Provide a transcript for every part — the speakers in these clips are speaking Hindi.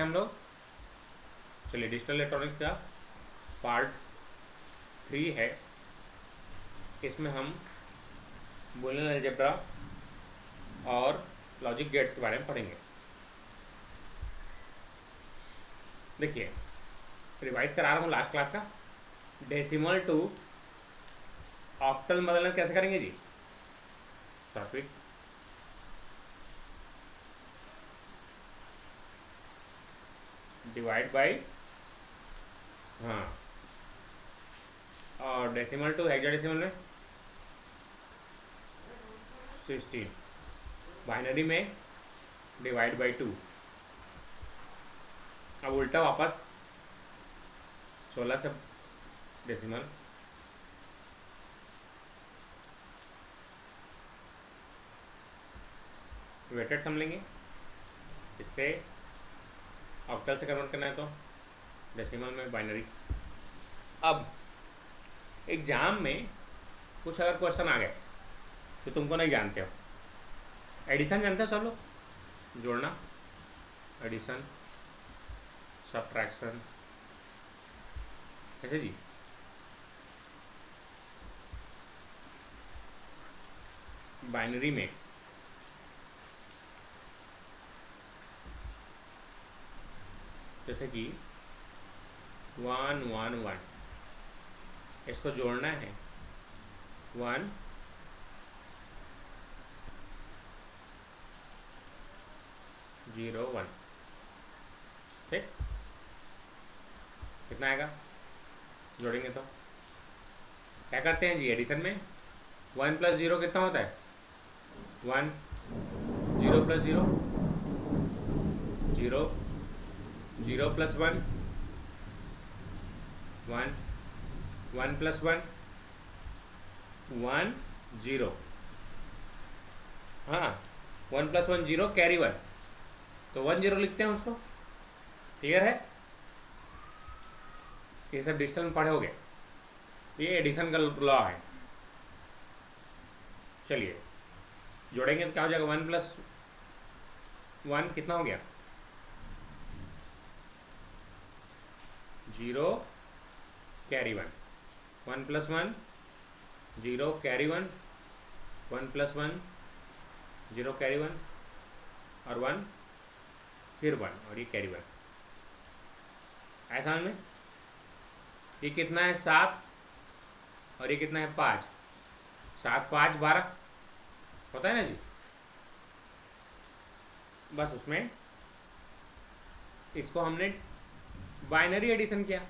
हम लोग चलिए डिजिटल इलेक्ट्रॉनिक्स का पार्ट 3 है। इसमें हम बूलियन अलजेब्रा और लॉजिक गेट्स के बारे में पढ़ेंगे। देखिए रिवाइज करा रहा हूँ लास्ट क्लास का। डेसिमल टू ऑक्टल बदलना कैसे करेंगे जी? सात्विक डिवाइड बाई, हाँ, और डेसिमल टू हेक्साडेसिमल में 16, बाइनरी में डिवाइड बाई 2। अब उल्टा वापस 16 से डेसिमल, वेटेड सम लेंगे। इससे ऑक्टल से कन्वर्ट करना है तो डेसिमल में बाइनरी। अब एग्जाम में कुछ अगर क्वेश्चन आ गए तो तुमको नहीं जानते हो, एडिशन जानते हो सब लोग, जोड़ना, एडिशन, सब्ट्रैक्शन, कैसे जी? बाइनरी में जैसे कि 1 1 1, इसको जोड़ना है 1 0 1, ठीक? कितना आएगा जोड़ेंगे तो? क्या करते हैं जी एडिशन में? 1 प्लस 0 कितना होता है? 1, 0 प्लस 0 0, 0 प्लस 1 1, 1 प्लस 1 1 0, हाँ, 1 प्लस 1 0, कैरी 1, तो 1 0 लिखते हैं उसको। क्लियर है? ये सब डिजिटल में पढ़े होगे, ये एडिशन का लॉ है। चलिए जोड़ेंगे तो क्या हो जाएगा? 1 प्लस 1 कितना हो गया? 0 carry 1, 1 plus 1 0 carry 1, 1 plus 1 0 carry 1, और 1 फिर 1, और ये कैरी 1। ऐसा में ये कितना है? 7, और ये कितना है? 5। 7 5 12 होता है ना जी? बस उसमें इसको हमने बाइनरी एडिशन किया,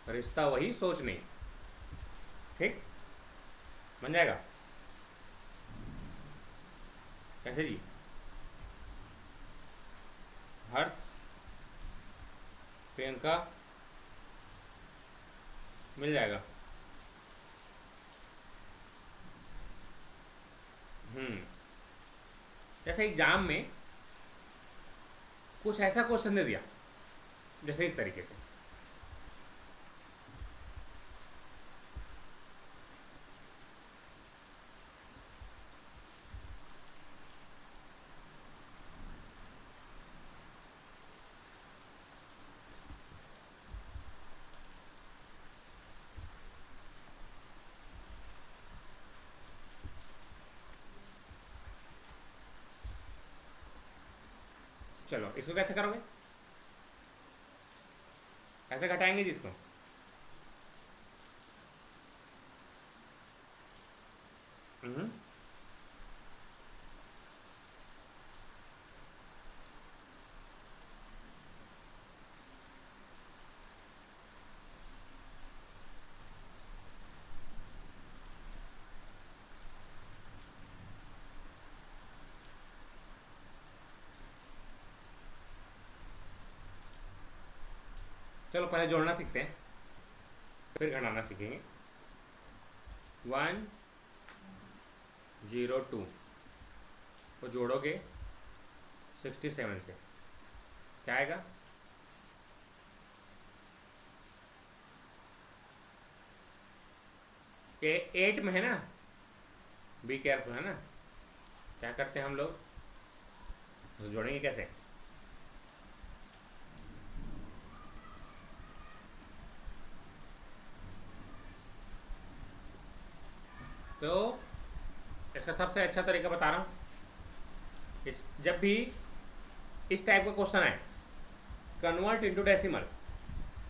रिश्ता वही, सोच नहीं। ठीक, बन जाएगा? कैसे जी? हर्ष, प्रियंका, मिल जाएगा। जैसे एग्जाम में कुछ ऐसा क्वेश्चन दे दिया जैसे इस तरीके से, चलो इसको कैसे करोगे? कैसे घटाएंगे जिसको? हम्म, चलो पहले जोड़ना सीखते हैं, फिर घटाना सीखेंगे। 1 0 2 को जोड़ोगे 67 से, क्या आएगा? ये 8 में है ना, बी केयरफुल, है ना? क्या करते हैं हम लोग, तो जोड़ेंगे कैसे? इसका सबसे अच्छा तरीका बता रहा हूँ। जब भी इस टाइप का क्वेश्चन है, कन्वर्ट इनटू डेसिमल,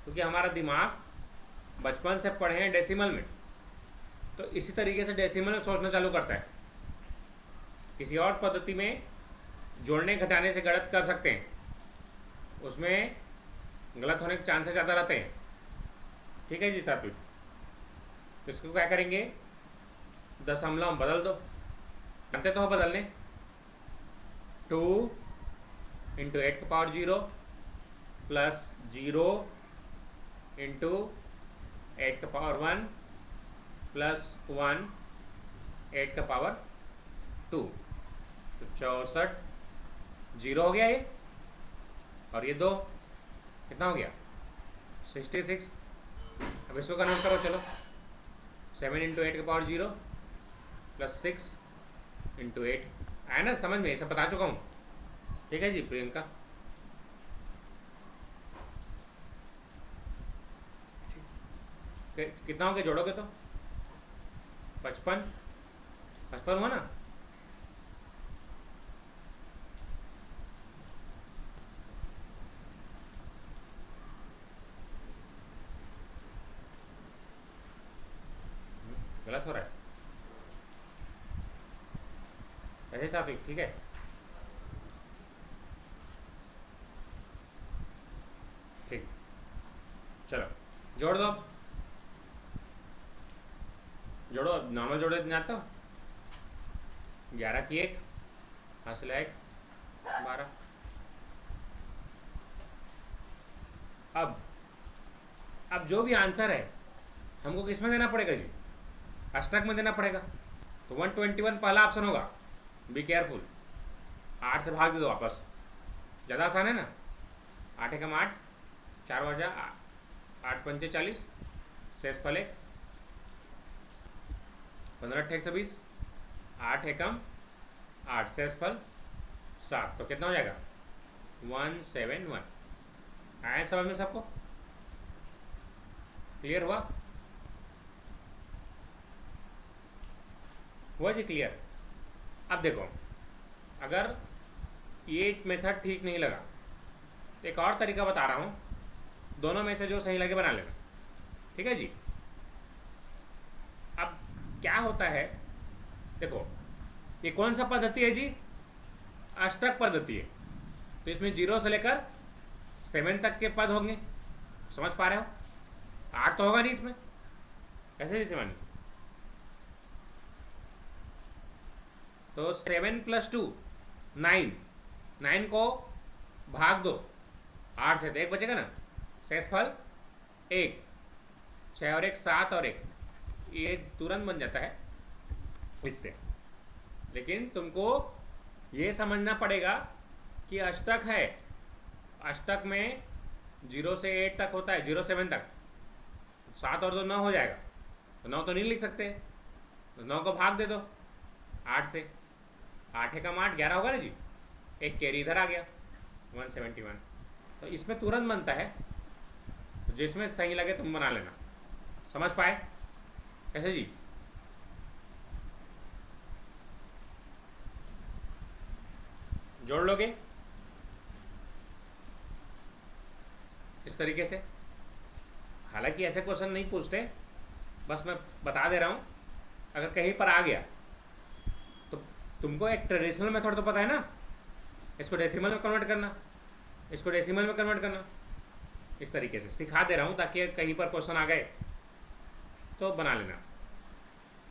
क्योंकि हमारा दिमाग बचपन से पढ़े हैं डेसिमल में, तो इसी तरीके से डेसिमल में सोचना चालू करता है। किसी और पद्धति में जोड़ने घटाने से गलत कर सकते हैं, उसमें गलत होने के चांसेस ज़्यादा रहते हैं। ठीक है जी साथी, तो इसको क्या करेंगे, दशमलव बदल दो, जानते तो हो बदलने। 2 इंटू 8 प्लस 0 इंटू 8 प्लस 1 8 तो 64 जीरो हो गया ये, और ये 2 कितना हो गया 66। अब इसको कन्वर्ट करो, चलो 7 इंटू 8 प्लस 6 इंटू 8 आया ना समझ में, ये सब बता चुका हूँ। ठीक है जी प्रियंका, कितना हो गया जोड़ोगे तो 55 हुआ ना। गलत हो रहा है ऐसे साफ, ठीक है। ठीक, चलो जोड़ दो, जोड़ो, नॉर्मल जोड़े जाता हो। 11 की 1 हासिल 1 12। अब जो भी आंसर है हमको किस में देना पड़ेगा जी, अष्टक में देना पड़ेगा। तो 121 पहला ऑप्शन होगा, बी केयरफुल। 8 से भाग दे दो वापस, ज़्यादा आसान है ना। 8 एकम 8, 4 बजा 8 पंचे 40, शेष फल 1, 15 अट्ठे 120, 8 एकम 8, शेष फल 7, तो कितना हो जाएगा 171। आया समझ में सबको, क्लियर हुआ जी क्लियर। अब देखो, अगर ये मेथड ठीक नहीं लगा तो एक और तरीका बता रहा हूँ, दोनों में से जो सही लगे बना लेना। ठीक है जी। अब क्या होता है, देखो ये कौन सा पद्धति है जी, अष्टक पद्धति है। तो इसमें 0 से लेकर 7 तक के पद होंगे, समझ पा रहे हो। 8 तो होगा नहीं इसमें, कैसे जी सिवानी। तो 7 + 2 9, 9 को भाग दो 8 से, तो 1 बचेगा ना, शेष फल 1, 6 और 1 7 और 1, ये तुरंत बन जाता है इससे। लेकिन तुमको ये समझना पड़ेगा कि अष्टक है, अष्टक में 0 से 8 तक होता है, 0 से 7 तक, 7 और 2 9 हो जाएगा, तो 9 तो नहीं लिख सकते, तो 9 को भाग दे दो 8 से, 8 एकम 8 11 होगा ना जी, एक कैरी इधर आ गया 171। तो इसमें तुरंत बनता है, तो जिसमें सही लगे तुम बना लेना। समझ पाए कैसे जी। जोड़ लोगे इस तरीके से। हालांकि ऐसे क्वेश्चन नहीं पूछते, बस मैं बता दे रहा हूँ, अगर कहीं पर आ गया तो तुमको एक ट्रेडिशनल मेथड तो पता है ना, इसको डेसिमल में कन्वर्ट करना, इसको डेसिमल में कन्वर्ट करना, इस तरीके से सिखा दे रहा हूँ ताकि कहीं पर क्वेश्चन आ गए तो बना लेना,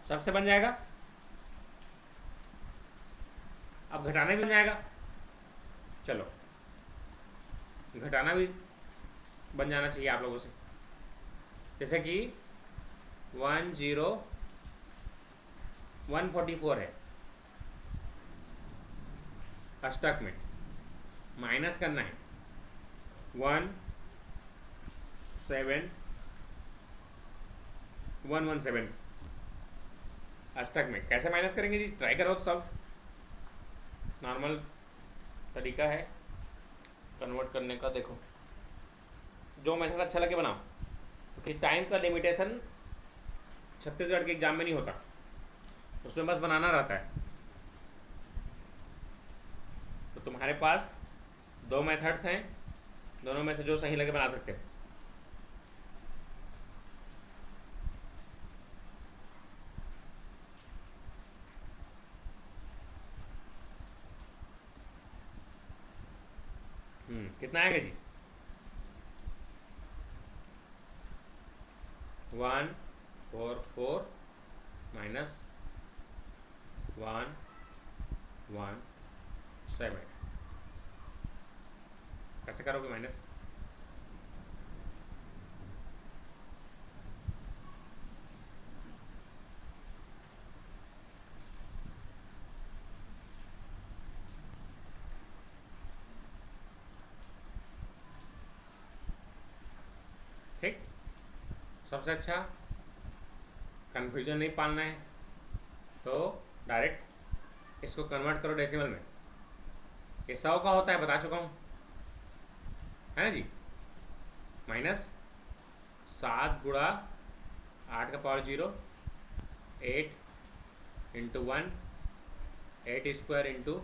सबसे बन जाएगा। अब घटाना भी बन जाएगा, चलो घटाना भी बन जाना चाहिए आप लोगों से। जैसे कि 144 है अष्टक में, माइनस करना है 117 अष्टक में। कैसे माइनस करेंगे जी, ट्राई करो तो सब, नॉर्मल तरीका है कन्वर्ट करने का। देखो जो मेथड अच्छा लगे बनाओ, क्योंकि टाइम का लिमिटेशन छत्तीसगढ़ के एग्जाम में नहीं होता, उसमें बस बनाना रहता है। तो तुम्हारे पास दो मेथड्स हैं, दोनों में से जो सही लगे बना सकते हो। कितना आएगा जी? 144 माइनस 117। कैसे करोगे माइनस? ठीक, सबसे अच्छा कन्फ्यूजन नहीं पालना है तो डायरेक्ट इसको कन्वर्ट करो डेसिमल में। ये 100 का होता है, बता चुका हूँ, है ना जी। माइनस 7 गुणा 8 का पावर 0, 8 इंटू 1, 8 स्क्वायर इंटू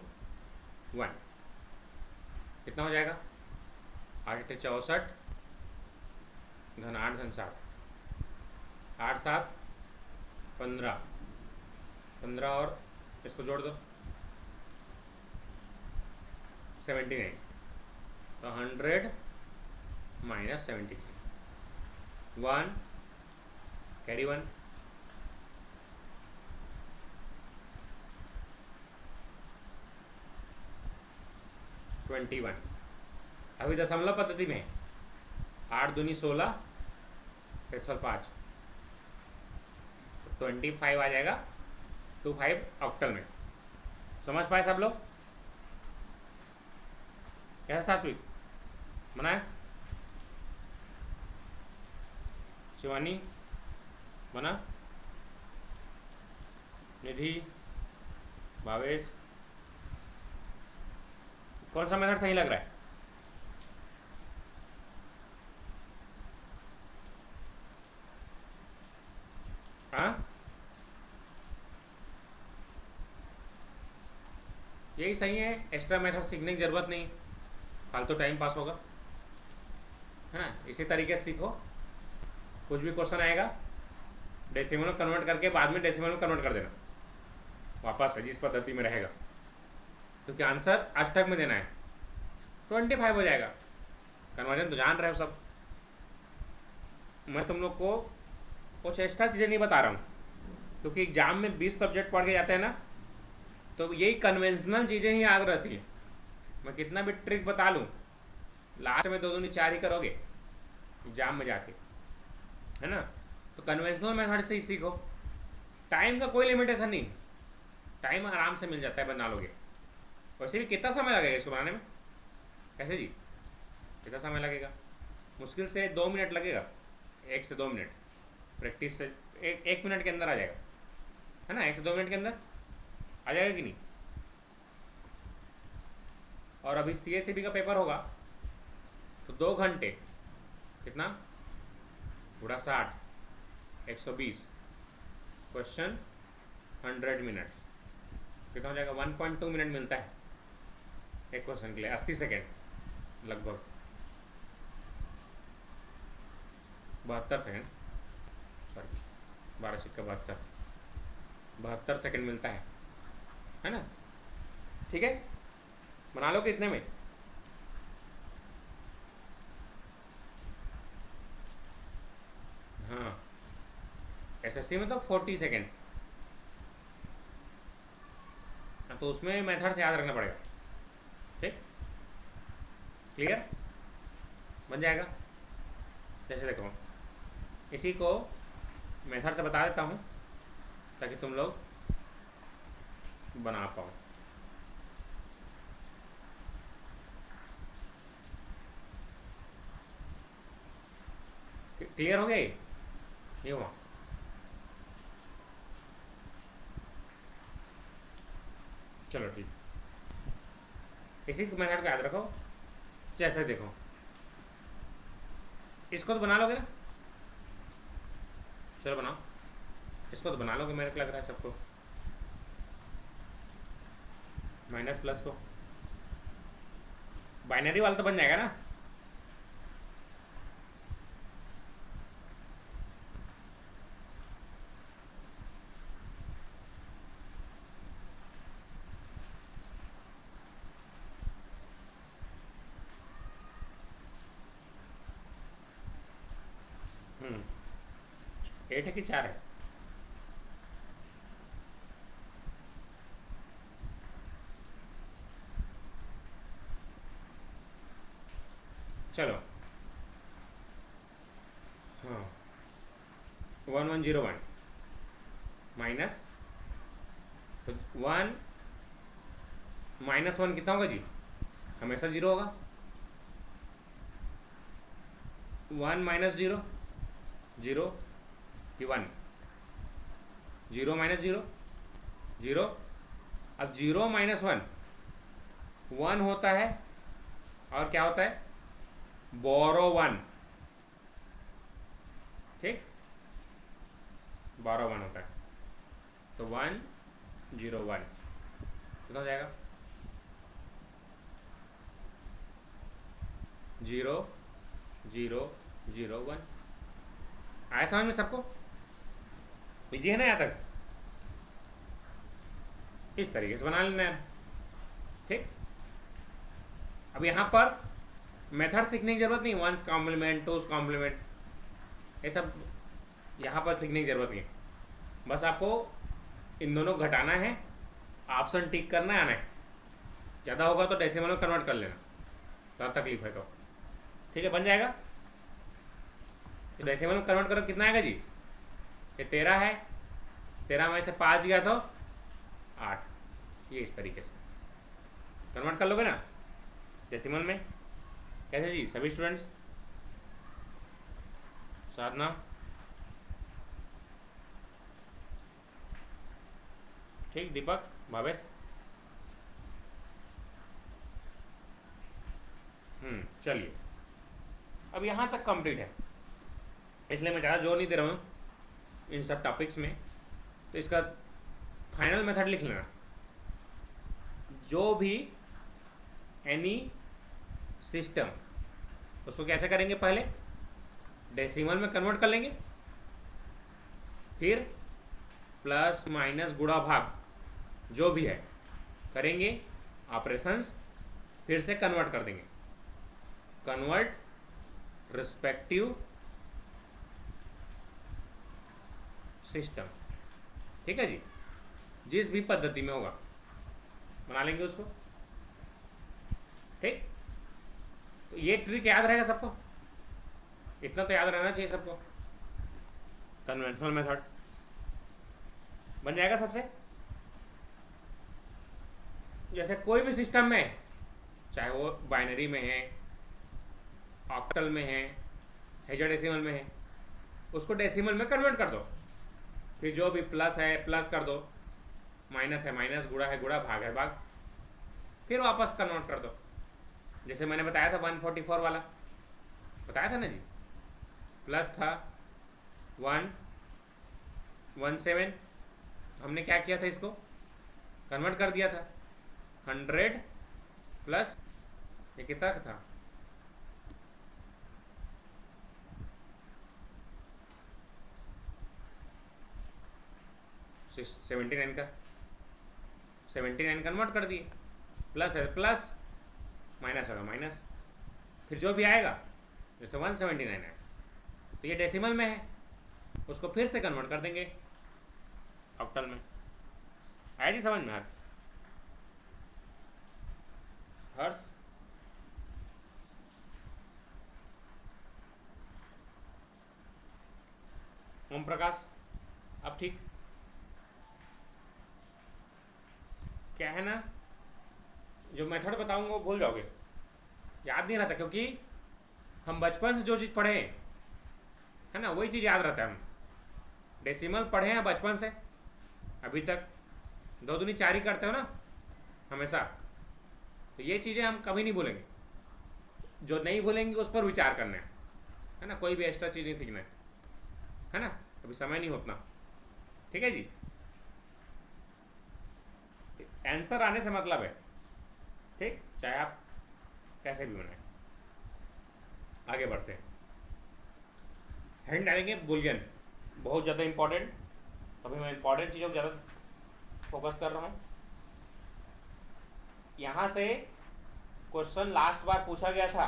1, कितना हो जाएगा? 8 64 धन 8 धन 7, 8 7 15, 15 और इसको जोड़ दो 79, तो 100 माइनस 73, 1 कैरी 1, 21। अभी दशमलव पद्धति में 8 दूनी 16, 5, 25 आ जाएगा 25 ऑक्टल में। समझ पाए सब लोग? कैसा सात्विक बनाए? शिवानी बना? निधि, भावेश, कौन सा मेथड सही लग रहा है? हाँ, यही सही है। एक्स्ट्रा मेथड सीखने की ज़रूरत नहीं, फालतू टाइम पास होगा, है ना। इसी तरीके से सीखो, कुछ भी क्वेश्चन आएगा डेसिमल में कन्वर्ट करके बाद में डेसिमल में कन्वर्ट कर देना वापस से, जिस पद्धति में रहेगा, क्योंकि आंसर अष्टक में देना है। 25 हो जाएगा। कन्वर्जन तो जान रहे हो सब। मैं तुम लोग को कुछ एक्स्ट्रा चीज़ें नहीं बता रहा हूँ, क्योंकि एग्जाम में 20 सब्जेक्ट पढ़ के जाते हैं ना, तो यही कन्वेंशनल चीज़ें ही याद रहती है। मैं कितना भी ट्रिक बता लूँ, लास्ट में 2 दूनी 4 ही करोगे एग्जाम में जाके, है ना। तो कन्वेंशनल मेथड से ही सीखो। टाइम का कोई लिमिटेशन नहीं, टाइम आराम से मिल जाता है, बना लोगे। वैसे भी कितना समय लगेगा इसको बनाने में? कैसे जी, कितना समय लगेगा? मुश्किल से 2 मिनट लगेगा, 1 से 2 मिनट प्रैक्टिस से। 1 मिनट के अंदर आ जाएगा, है ना। 1 से 2 मिनट के अंदर आ जाएगा कि नहीं? और अभी CACB का पेपर होगा तो 2 घंटे, कितना गुणा 60, 120, क्वेश्चन 100 मिनट्स, कितना हो जाएगा? 1.2 मिनट मिलता है एक क्वेश्चन के लिए, 80 सेकेंड लगभग, 72 सेकेंड, सॉरी 12 सिक्का 72 सेकेंड मिलता है ना। ठीक है, बना लो कितने में? हाँ, SSC में तो 40 सेकेंड, तो उसमें मेथड से याद रखना पड़ेगा। ठीक, क्लियर? बन जाएगा। जैसे देखो, इसी को मेथड से बता देता हूँ ताकि तुम लोग बना पाओ। क्लियर हो गया ये हुआ? चलो ठीक, इसी मेथड को याद रखो। जैसे देखो, इसको तो बना लोगे ना? चलो बनाओ, इसको तो बना लोगे, मेरे को लग रहा है सबको। माइनस प्लस को बाइनरी वाला तो बन जाएगा ना। हम्म 8 है कि 4 है? चलो हाँ 1101 माइनस, तो 1 -1 कितना होगा जी? हमेशा 0 होगा। 1 - 0 0 कि 1, 0 - 0 0। अब 0 - 1 1 होता है, और क्या होता है? बोरो 1, ठीक, बोरो 1 होता है। तो 1 0 1 कितना हो जाएगा? 0 0 0 1। आया समझ में सबको? इजी है ना यहाँ तक? इस तरीके से बना लेना है, ठीक। अब यहाँ पर मेथड सीखने की जरूरत नहीं, वंस कॉम्प्लीमेंट, टूस कॉम्प्लीमेंट, ये सब यहाँ पर सीखने की जरूरत नहीं। बस आपको इन दोनों घटाना है, ऑप्शन टिक करना है, आना है। ज़्यादा होगा तो डेसिमल में कन्वर्ट कर लेना, ज़्यादा तकलीफ है तो। ठीक है, बन जाएगा। तो डेसिमल में कन्वर्ट करो, कितना आएगा जी? ये 13 है, 13 में से 5 गया तो 8। ये इस तरीके से कन्वर्ट कर लोगे ना डेसिमल में। कैसे जी सभी स्टूडेंट्स? साधना, ठीक, दीपक, भावेश, चलिए अब यहाँ तक कंप्लीट है, इसलिए मैं ज़्यादा जोर नहीं दे रहा हूँ इन सब टॉपिक्स में। तो इसका फाइनल मेथड लिख लेना। जो भी एनी सिस्टम, उसको कैसे करेंगे? पहले डेसिमल में कन्वर्ट कर लेंगे, फिर प्लस माइनस गुणा भाग जो भी है करेंगे, ऑपरेशंस, फिर से कन्वर्ट कर देंगे। कन्वर्ट रिस्पेक्टिव सिस्टम, ठीक है जी। जिस भी पद्धति में होगा बना लेंगे उसको, ठीक। तो ये ट्रिक याद रहेगा सबको, इतना तो याद रहना चाहिए सबको। कन्वेंशनल मेथड बन जाएगा सबसे। जैसे कोई भी सिस्टम में, चाहे वो बाइनरी में है, ऑक्टल में है, हेक्साडेसिमल में है, उसको डेसिमल में कन्वर्ट कर दो। फिर जो भी प्लस है प्लस कर दो, माइनस है माइनस, गुणा है गुणा, भाग है भाग, फिर वापस कन्वर्ट कर दो। जैसे मैंने बताया था 144 वाला, बताया था ना जी। प्लस था 117, हमने क्या किया था? इसको कन्वर्ट कर दिया था। 100 प्लस ये कितना था? 79 का, 79 कन्वर्ट कर दिए। प्लस है प्लस, माइनस होगा माइनस, फिर जो भी आएगा, जैसे 179 है तो ये डेसिमल में है, उसको फिर से कन्वर्ट कर देंगे ऑक्टल में। आया जी समझ में? हर्ष, हर्ष, ओम प्रकाश, अब ठीक। क्या है ना, जो मेथड बताऊंगा वो भूल जाओगे, याद नहीं रहता, क्योंकि हम बचपन से जो चीज़ पढ़े है ना, वही चीज़ याद रहता है। हम डेसिमल पढ़े हैं बचपन से अभी तक, 2 दूनी 4 ही करते हो ना हमेशा, तो ये चीज़ें हम कभी नहीं भूलेंगे। जो नहीं भूलेंगे उस पर विचार करना है ना, कोई भी एक्स्ट्रा चीज़ नहीं सीखना है ना, अभी समय नहीं होता। ठीक है जी, आंसर आने से मतलब है, ठीक, चाहे आप कैसे भी बनाए। आगे बढ़ते हैं। हैंड डालेंगे बुलियन, बहुत ज़्यादा इंपॉर्टेंट। अभी मैं इंपॉर्टेंट चीज़ों को ज़्यादा फोकस कर रहा हूँ। यहाँ से क्वेश्चन लास्ट बार पूछा गया था,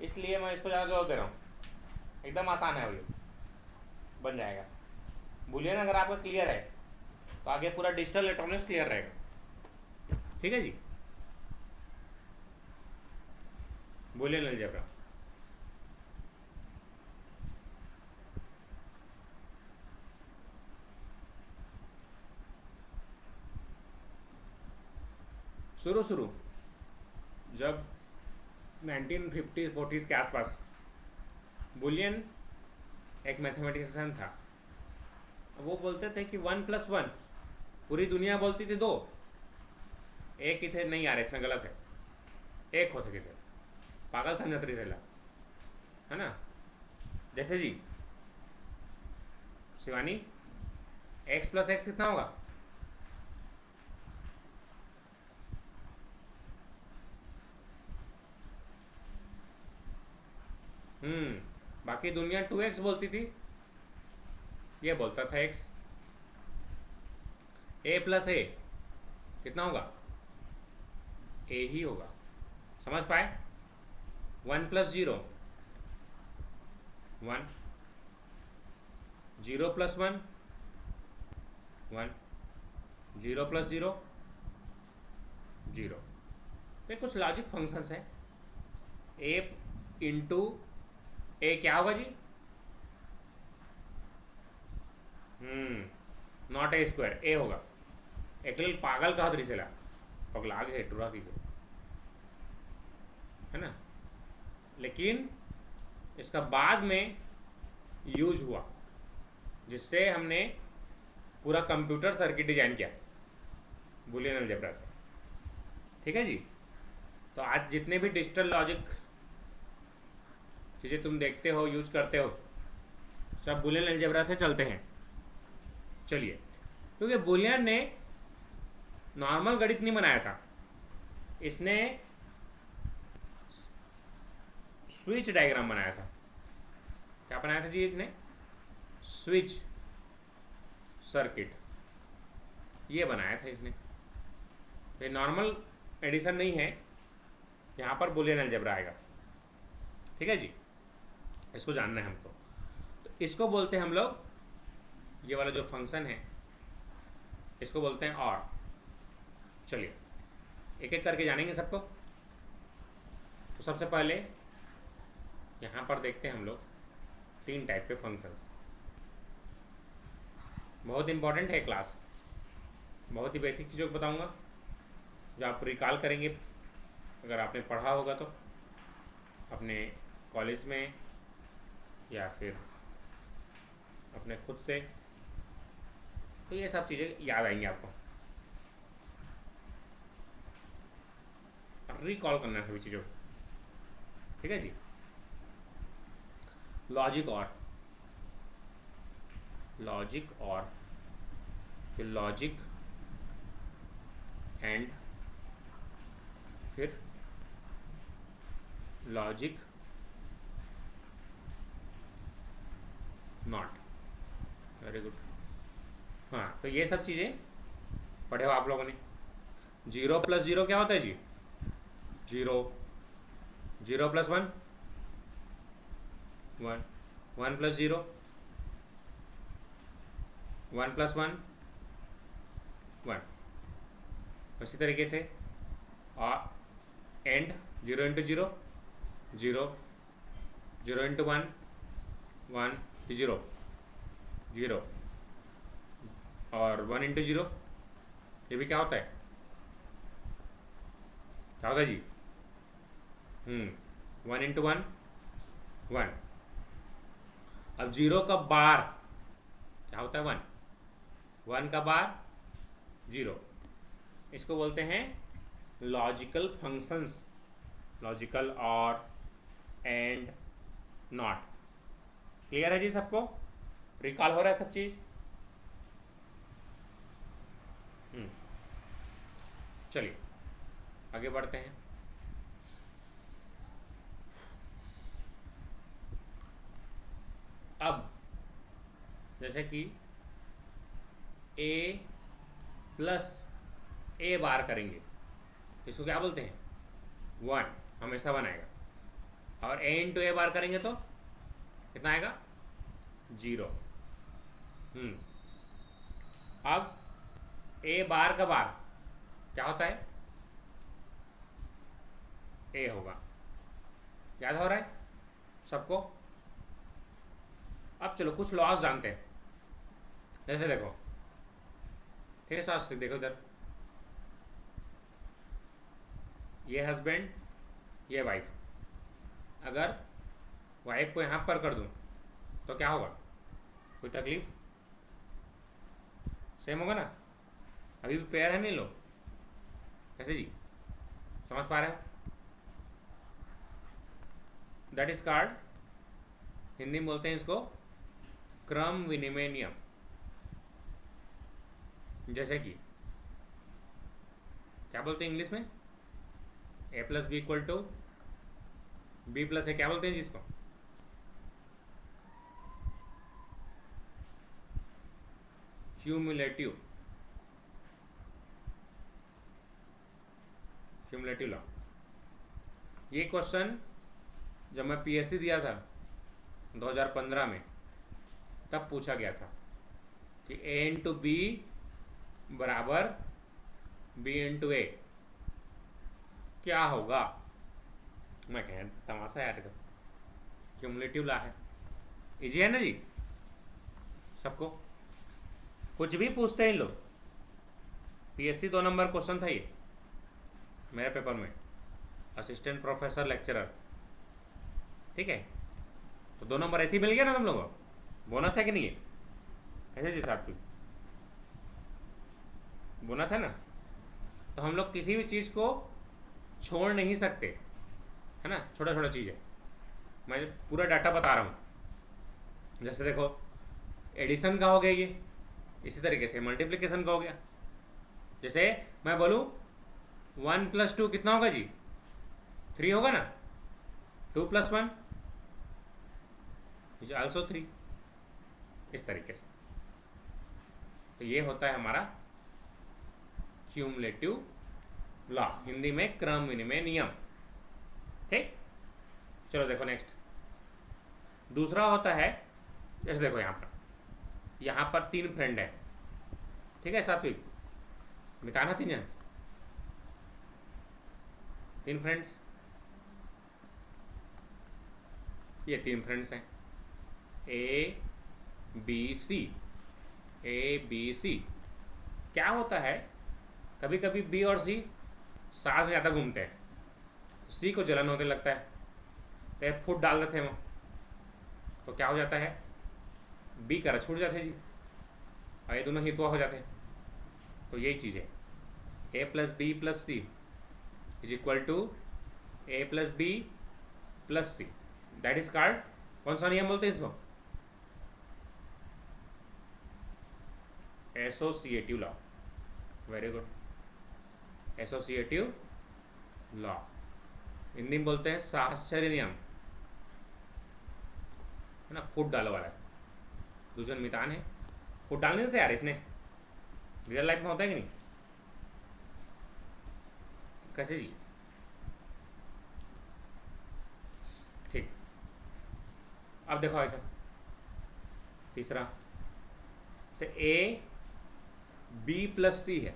इसलिए मैं इसको ज़्यादा जोर दे रहा हूँ। एकदम आसान है, ये बन जाएगा। बुलियन अगर आपका क्लियर है तो आगे पूरा डिजिटल इलेक्ट्रॉनिक्स क्लियर रहेगा। ठीक है जी। बुलियन अलजेब्रा, शुरू जब 1950-40s के आसपास बुलियन एक मैथमेटिशियन था। वो बोलते थे कि 1+1, पूरी दुनिया बोलती थी 2, एक ही थे, नहीं आ रहे, इसमें गलत है, एक हो सके थे, पागल समझा त्रिशैला, है ना। जैसे जी शिवानी, x+x कितना होगा? बाकी दुनिया 2x बोलती थी, ये बोलता था x। a+a कितना होगा? a ही होगा, समझ पाए? 1+0 1, 0+1 1, 0+0 0। तो कुछ लॉजिक फंक्शंस हैं। a इंटू ए क्या होगा जी? नॉट ए स्क्वायर, ए होगा। एकल पागल कहा त्रिशैला, पगला गए टूरा की, है ना। लेकिन इसका बाद में यूज हुआ, जिससे हमने पूरा कंप्यूटर सर्किट डिजाइन किया बुलियन अलजेब्रा से। ठीक है जी। तो आज जितने भी डिजिटल लॉजिक चीज़ें तुम देखते हो, यूज करते हो, सब बुलियन अलजेब्रा से चलते हैं। चलिए, क्योंकि बुलियन ने नॉर्मल गणित नहीं बनाया था, इसने स्विच डायग्राम बनाया था। क्या बनाया था जी इसने? स्विच सर्किट, ये बनाया था इसने। ये नॉर्मल एडिशन नहीं है, यहाँ पर बुलियन अलजेब्रा आएगा। ठीक है जी, इसको जानना है हमको। तो इसको बोलते हैं हम लोग, ये वाला जो फंक्शन है इसको बोलते हैं और। चलिए एक एक करके जानेंगे सबको। तो सबसे पहले यहाँ पर देखते हैं हम लोग 3 टाइप के फंक्शंस। बहुत इंपॉर्टेंट है क्लास, बहुत ही बेसिक चीज़ों को बताऊंगा जो आप रिकॉल करेंगे अगर आपने पढ़ा होगा तो अपने कॉलेज में या फिर अपने खुद से, तो ये सब चीज़ें याद आएंगी आपको। रिकॉल करना है सभी चीज़ों को। ठीक है जी। लॉजिक और, फिर लॉजिक एंड, फिर लॉजिक नॉट। Very good. हाँ, तो ये सब चीज़ें पढ़े हो आप लोगों ने। 0+0 क्या होता है जी? 0, 0+1 1, 1+0 1+1 1। उसी तरीके से और एंड 0 × 0 0, 0 × 1 1 0 0, और 1 × 0, ये भी क्या होता है? क्या होता है जी? 1 × 1 1। अब 0 का बार क्या होता है? 1, 1 का बार 0। इसको बोलते हैं लॉजिकल फंक्शंस, लॉजिकल और एंड नॉट। क्लियर है जी सबको? रिकॉल हो रहा है सब चीज़? चलिए आगे बढ़ते हैं। अब जैसे कि ए प्लस ए बार करेंगे, इसको क्या बोलते हैं? 1 हमेशा बनाएगा। और ए इंटू ए बार करेंगे तो कितना आएगा? 0। अब ए बार का बार क्या होता है? ए होगा। याद हो रहा है सबको? अब चलो कुछ लॉस जानते हैं। जैसे देखो, ठीक है साथ देखो इधर, ये हस्बैंड, ये वाइफ। अगर वाइफ को यहाँ पर कर दूँ तो क्या होगा? कोई तकलीफ? सेम होगा ना? अभी भी पेयर है नहीं लोग? कैसे जी, समझ पा रहे हो? दैट इज कार्ड, हिंदी में बोलते हैं इसको क्रम विनिमय नियम। जैसे कि क्या बोलते हैं इंग्लिश में? A plus B equal to B plus A. क्या बोलते हैं जिसको? Cumulative law. ये क्वेश्चन जब मैं पीएससी दिया था 2015 में, तब पूछा गया था कि ए इंटू बी बराबर बी इंटू ए क्या होगा। मैं कह तमाशा याद कर, क्यूमुलेटिव लॉ है, इजी है ना जी सबको? कुछ भी पूछते हैं इन लोग। पीएससी 2 नंबर क्वेश्चन था ये मेरे पेपर में, असिस्टेंट प्रोफेसर लेक्चरर, ठीक है? तो 2 नंबर ऐसे ही मिल गया ना तुम लोगों को। बोनस है कि नहीं है? ऐसे जी साहब, बोनस है ना? तो हम लोग किसी भी चीज़ को छोड़ नहीं सकते, है ना? छोटा छोटा चीज़ है, मैं पूरा डाटा बता रहा हूँ। जैसे देखो, एडिशन का हो गया ये, इसी तरीके से मल्टीप्लिकेशन का हो गया। जैसे मैं बोलूँ 1 + 2 कितना होगा जी? 3 होगा ना? 2 + 1 इज आल्सो 3, इस तरीके से। तो ये होता है हमारा क्यूमुलेटिव लॉ, हिंदी में क्रम विनिमय नियम। ठीक, चलो देखो नेक्स्ट। दूसरा होता है, जैसे देखो यहाँ पर 3 फ्रेंड है, ठीक है सात्विक? मिटाना 3 जन, 3 फ्रेंड्स, ये 3 फ्रेंड्स हैं ए बी सी। क्या होता है, कभी कभी बी और सी साथ में ज़्यादा घूमते हैं, सी को जलन होने लगता है, तो फुट डाल देते हैं वो, तो क्या हो जाता है? बी का छूट जाते हैं जी, और ये दोनों हितवा हो जाते हैं। तो यही चीज़ है, A plus B plus C is equal to A plus B plus C. That is called, कौन सा नियम बोलते हैं इसको? Associative law. Very good, associative law. Hindi में बोलते हैं साहचर्य नियम, है ना? फुट डालो वाला, दूसरे मितान है, फुट डालने देते यार इसने। रियल लाइफ में होता है कि नहीं? कैसे जी? ठीक, अब देखो इधर तीसरा से ए बी प्लस सी है।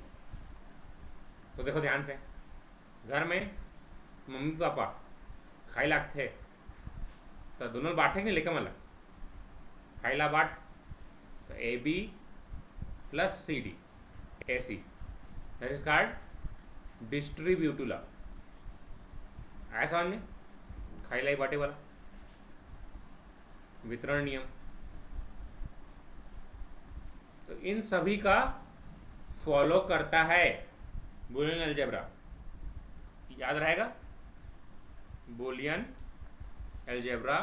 तो देखो ध्यान से, घर में मम्मी पापा खाई लाग थे, तो दोनों बांटते नहीं, लेकर मतलब खाईला बाट, तो A B plus c d, a c, that is called distributive law. आया समझ में? खाईलाई बाटे वाला वितरण नियम। तो इन सभी का फॉलो करता है बूलियन अलजेब्रा, याद रहेगा? Boolean algebra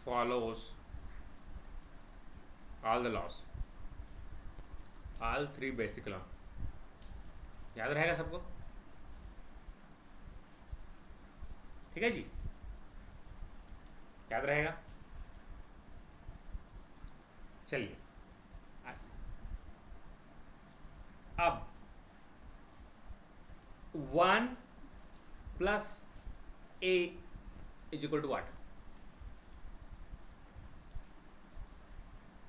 follows all the laws, all 3 basic law। याद रहेगा सबको? ठीक है जी, याद रहेगा? चलिए अब 1 plus A is equal to what?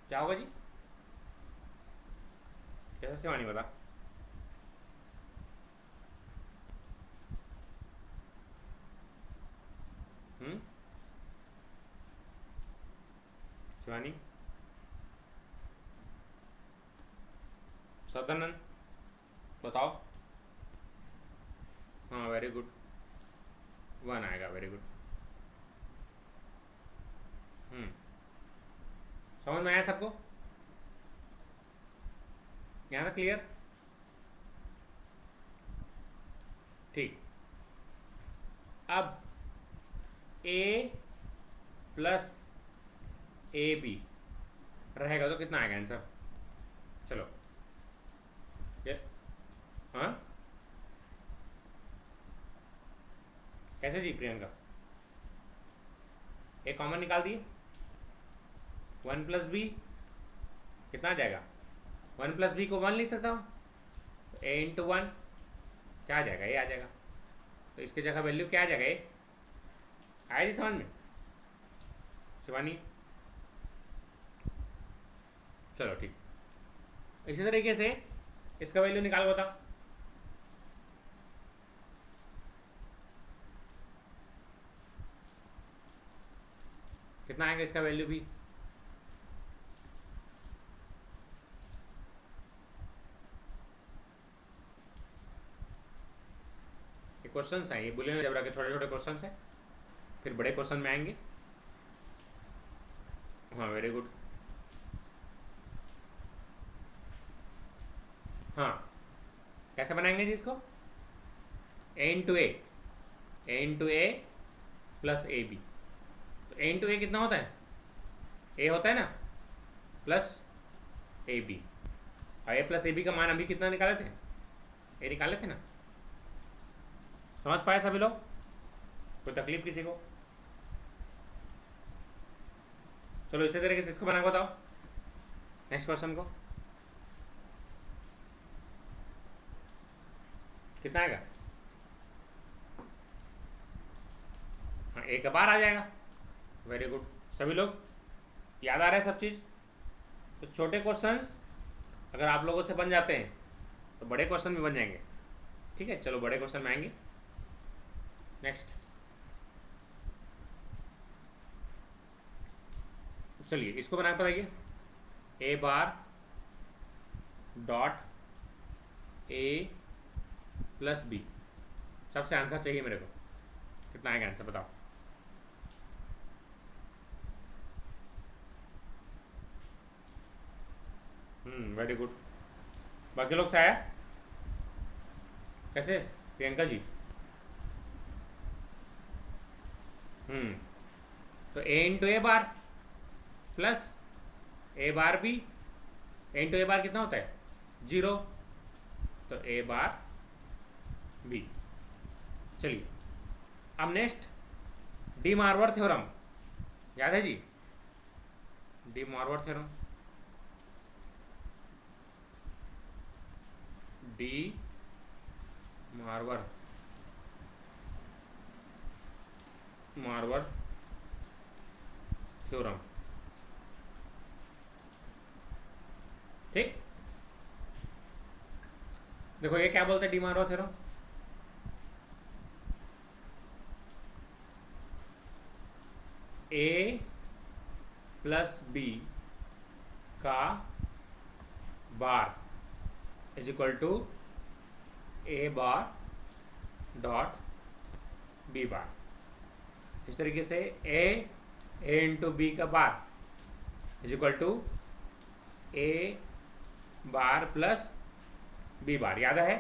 क्या होगा जी? कैसे शिवानी बता? शिवानी, सदानंद बताओ। हाँ वेरी गुड, 1 आएगा, वेरी गुड। समझ में आया सबको? यहाँ तक क्लियर? ठीक। अब a प्लस ए बी रहेगा तो कितना आएगा आंसर? चलो ये, हाँ कैसे जी प्रियंका? ए कॉमन निकाल दिए, 1 प्लस बी कितना आ जाएगा? 1 प्लस बी को 1 लिख सकता हूँ, ए इंटू 1 क्या आ जाएगा? ए आ जाएगा। तो इसकी जगह वैल्यू क्या आ जाएगा? ए आया जी समझ में? शिवानी चलो ठीक। इसी तरीके से इसका वैल्यू निकाल बताओ। कितना आएगा इसका वैल्यू भी? ये क्वेश्चंस हैं, ये बुलियन अलजेब्रा के छोटे छोटे क्वेश्चंस हैं, फिर बड़े क्वेश्चन में आएंगे। हाँ वेरी गुड। हाँ कैसे बनाएंगे जी इसको? A into A plus A B. तो ए इंटू ए कितना होता है? ए होता है ना, प्लस ए बी। और ए प्लस ए बी का मान अभी कितना निकाले थे? ए निकाले थे ना? समझ पाए सभी लोग? कोई तकलीफ किसी को? चलो इसी तरीके से इसको बना के बताओ नेक्स्ट क्वेश्चन को। कितना आएगा? हाँ एक बार आ जाएगा, वेरी गुड। सभी लोग याद आ रहा है सब चीज़? तो छोटे क्वेश्चंस अगर आप लोगों से बन जाते हैं तो बड़े क्वेश्चन भी बन जाएंगे। ठीक है, चलो बड़े क्वेश्चन में आएंगे। नेक्स्ट चलिए इसको बना के बताइए। A bar dot A plus B, सबसे आंसर चाहिए मेरे को। कितना आएगा आंसर बताओ? Very good. बाकी लोग से आया कैसे? प्रियंका जी तो A into A bar plus A bar B. A into A bar कितना होता है? 0। तो ए बार बी। चलिए अब नेक्स्ट डी मार्वर थ्योरम याद है जी? De Morgan theorem, De Morgan theorem. ठीक, देखो ये क्या बोलते हैं De Morgan theorem? A plus B का bar is equal to A bar dot B bar. इस तरीके से ए इंटू बी का bar is equal to A bar plus B bar. याद है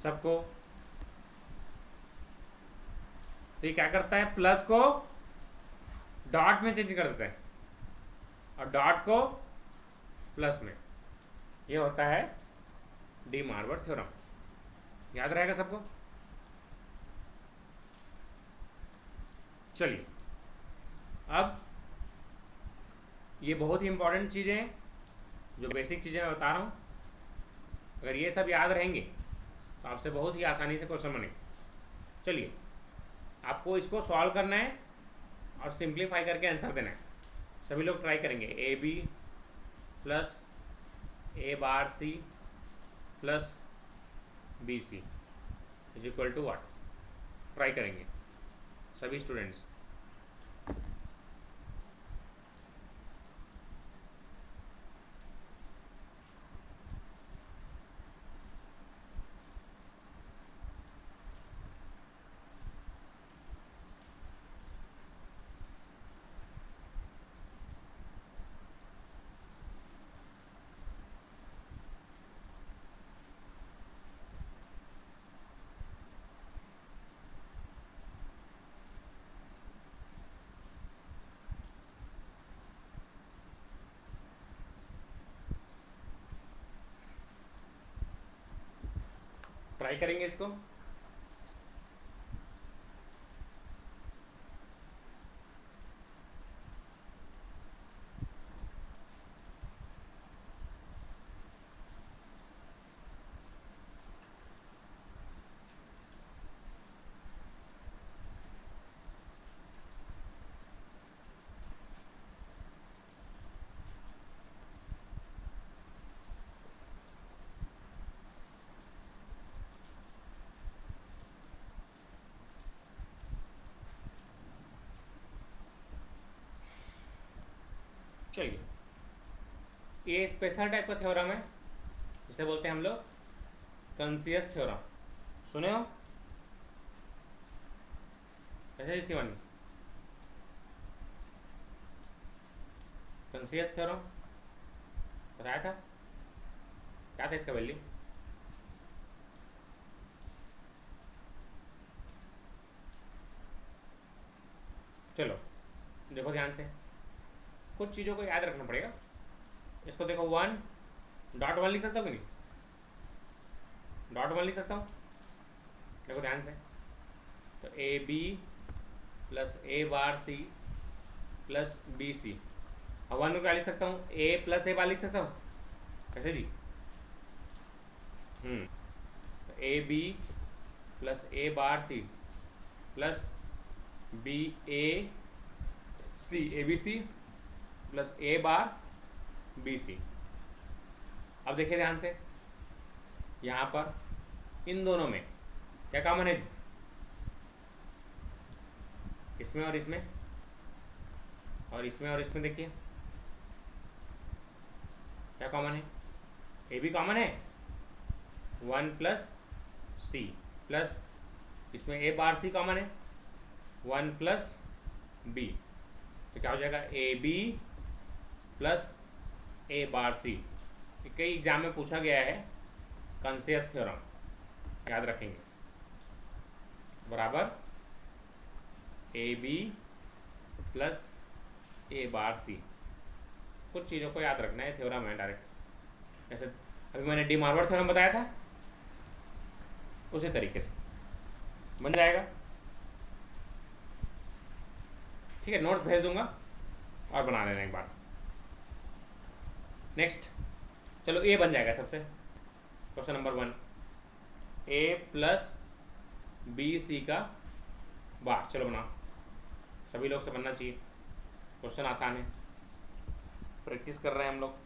सबको? तो ये क्या करता है? प्लस को डॉट में चेंज कर देता है और डॉट को प्लस में। ये होता है डी मार्वर थ्योरम। याद रहेगा सबको? चलिए, अब ये बहुत ही इंपॉर्टेंट चीज़ें हैं, जो बेसिक चीज़ें मैं बता रहा हूँ। अगर ये सब याद रहेंगे तो आपसे बहुत ही आसानी से क्वेश्चन बनेंगे। चलिए, आपको इसको सॉल्व करना है और सिंप्लीफाई करके आंसर देना है। सभी लोग ट्राई करेंगे। A B plus A bar C plus b c is equal to what? Try करेंगे सभी स्टूडेंट्स। ट्राई करेंगे इसको। चलिए, ये स्पेशल टाइप का थ्योरम है, जिसे बोलते हैं हम लोग कंसियस थ्योरम। सुने हो ऐसे जी शिवानी? कंसियस थ्योरम बताया था, क्या था इसका वैल्यू? चलो देखो ध्यान से, कुछ चीज़ों को याद रखना पड़ेगा। इसको देखो, 1.1 लिख सकता हूँ कि नहीं? .1 लिख सकता हूँ, देखो ध्यान से। तो A B plus A bar C plus b सी। अब 1 को क्या लिख सकता हूँ? ए प्लस ए बार लिख सकता हूँ। कैसे जी? तो A B plus A bar C plus B A C, A B C plus A bar B सी। अब देखिए ध्यान से, यहाँ पर इन दोनों में क्या कॉमन है जी? इसमें और इसमें, और इसमें और इसमें देखिए क्या कॉमन है? ए भी कॉमन है, 1 प्लस सी प्लस इसमें ए बार सी कॉमन है, 1 प्लस बी। तो क्या हो जाएगा? A B plus A bar सी। कई एग्जाम में पूछा गया है कंसियस थ्योरम, याद रखेंगे, बराबर A B plus A bar सी। कुछ चीज़ों को याद रखना है, थ्योरम है डायरेक्ट। जैसे अभी मैंने डी मार्वर थ्योरम बताया था, उसी तरीके से बन जाएगा। ठीक है, नोट्स भेज दूंगा और बना लेना एक बार। नेक्स्ट, चलो ए बन जाएगा सबसे। क्वेश्चन नंबर 1, ए प्लस बी सी का बार। चलो बनाओ, सभी लोग से बनना चाहिए, क्वेश्चन आसान है, प्रैक्टिस कर रहे हैं हम लोग।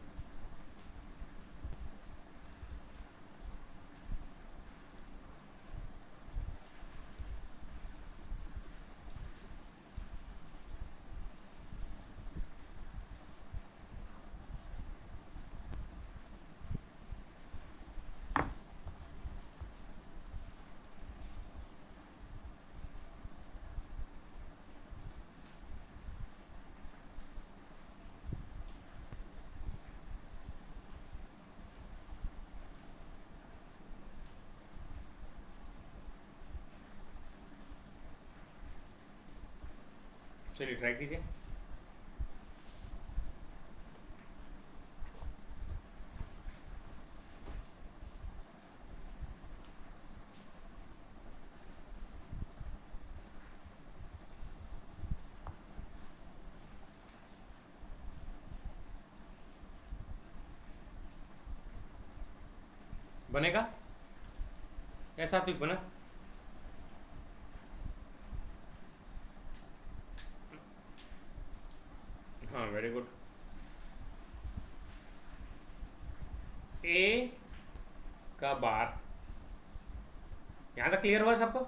चलिए ट्राई कीजिए। बनेगा ऐसा तो बना। हाँ वेरी गुड। ए का बार, यहां तक क्लियर हुआ सबको?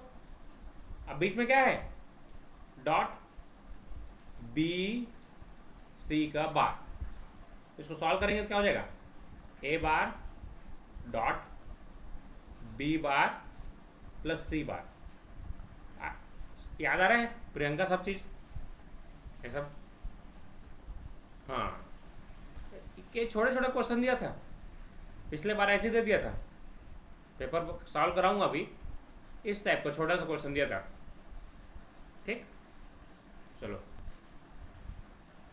अब बीच में क्या है? डॉट बी सी का बार। इसको सॉल्व करेंगे तो क्या हो जाएगा? A bar dot B bar plus C bar. याद आ रहा है प्रियंका सब चीज ये सब? हाँ, ये छोटे छोटे क्वेश्चन दिया था पिछले बार, ऐसे दे दिया था। पेपर सॉल्व कराऊंगा अभी, इस टाइप का छोटा सा क्वेश्चन दिया था। ठीक, चलो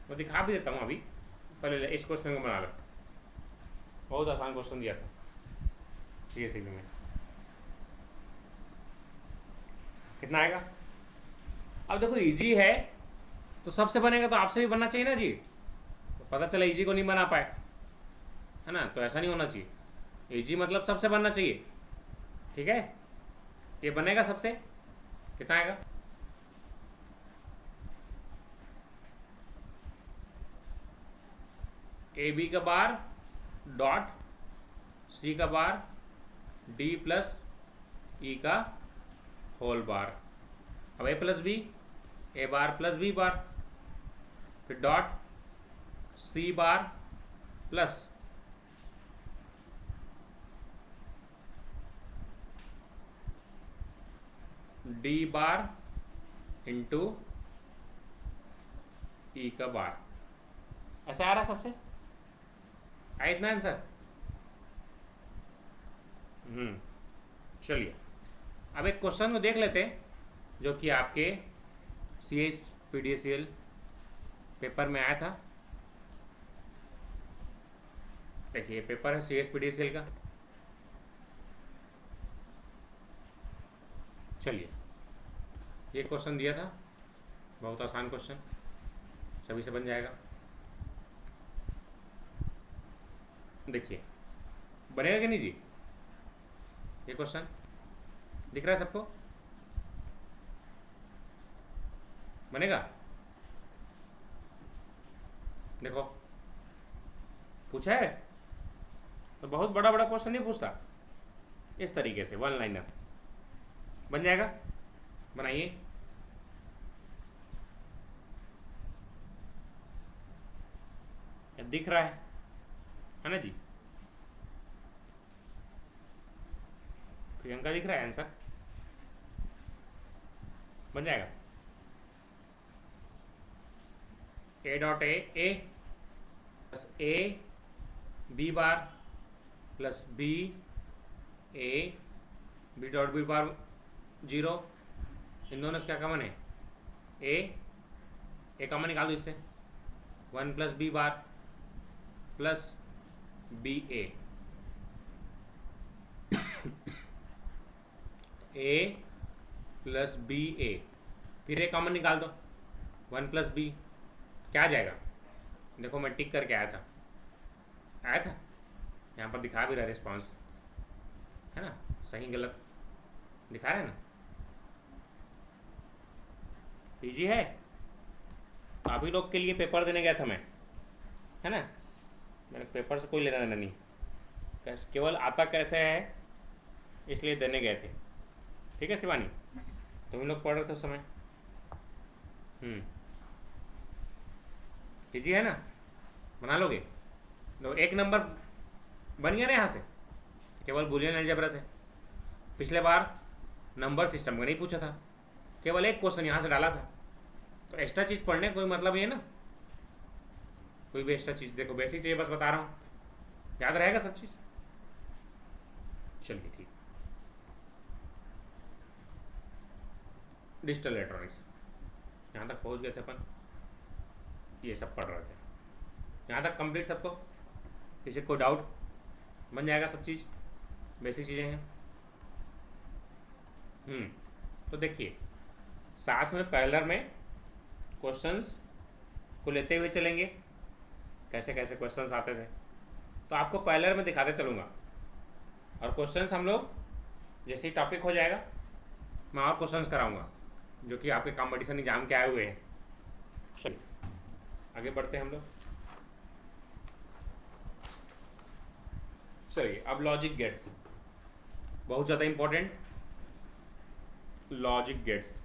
मैं दिखा भी देता हूँ अभी। पहले इस क्वेश्चन को बना लो, बहुत आसान क्वेश्चन दिया था CSE में। कितना आएगा? अब देखो इजी है तो सबसे बनेगा, तो आपसे भी बनना चाहिए ना जी। तो पता चला इजी को नहीं बना पाए, है ना? तो ऐसा नहीं होना चाहिए। इजी मतलब सबसे बनना चाहिए। ठीक है, ये बनेगा सबसे। कितना आएगा? ए बी का बार डॉट सी का बार डी प्लस ई का होल बार। अब ए प्लस बी, ए बार प्लस बी बार, फिर डॉट सी बार प्लस डी बार इंटू ई का बार। ऐसा आ रहा सबसे? आया इतना आंसर? चलिए अब एक क्वेश्चन को देख लेते हैं जो कि आपके CS PDCL पेपर में आया था। देखिए पेपर है CS PDCL का। चलिए, ये क्वेश्चन दिया था, बहुत आसान क्वेश्चन, सभी से बन जाएगा। देखिए बनेगा कि नहीं जी? ये क्वेश्चन दिख रहा है सबको? बनेगा? देखो पूछा है तो बहुत बड़ा बड़ा क्वेश्चन नहीं पूछता, इस तरीके से वन लाइनर बन जाएगा। बनाइए। दिख रहा है ना जी? प्रियंका दिख रहा है आंसर? बन जाएगा। A dot A plus A B bar plus B A B dot B bar 0। इन दोनों से क्या कॉमन है? ए कॉमन निकाल दो इससे। 1 plus B bar plus B A plus B A, फिर ए कॉमन निकाल दो। 1 प्लस बी क्या आ जाएगा? देखो मैं टिक करके आया था, यहाँ पर दिखा भी रहा रिस्पॉन्स, है ना? सही गलत दिखा रहे हैं ना? इजी है। आप ही लोग के लिए पेपर देने गया था मैं, है ना? मैंने पेपर से कोई लेना देना नहीं, केवल आता कैसे है इसलिए देने गए थे। ठीक है शिवानी, तुम लोग पढ़ रहे थे उस समय। इजी है ना? बना लोगे? तो एक नंबर बन गया ना यहाँ से, केवल बूलियन अलजेब्रा से। पिछले बार नंबर सिस्टम का नहीं पूछा था, केवल एक क्वेश्चन यहाँ से डाला था। तो एक्स्ट्रा चीज़ पढ़ने कोई मतलब ये ना, कोई भी एक्स्ट्रा चीज़। देखो बेसिक चीज़ बस बता रहा हूँ, याद रहेगा सब चीज़। चलिए ठीक। डिजिटल इलेक्ट्रॉनिक्स यहाँ तक पहुँच गए थे अपन, ये सब पढ़ रहे थे। यहाँ तक कंप्लीट सबको? किसी को डाउट? बन जाएगा सब चीज़, बेसिक चीज़ें हैं। तो देखिए साथ में पैरेलल में क्वेश्चंस को लेते हुए चलेंगे, कैसे कैसे क्वेश्चंस आते थे तो आपको पैरेलल में दिखाते चलूँगा। और क्वेश्चंस हम लोग जैसे ही टॉपिक हो जाएगा मैं और क्वेश्चंस कराऊंगा जो कि आपके कंपटीशन एग्जाम के आए हुए हैं। चलिए आगे बढ़ते हैं हम लोग। चलिए अब लॉजिक गेट्स, बहुत ज़्यादा important logic gates.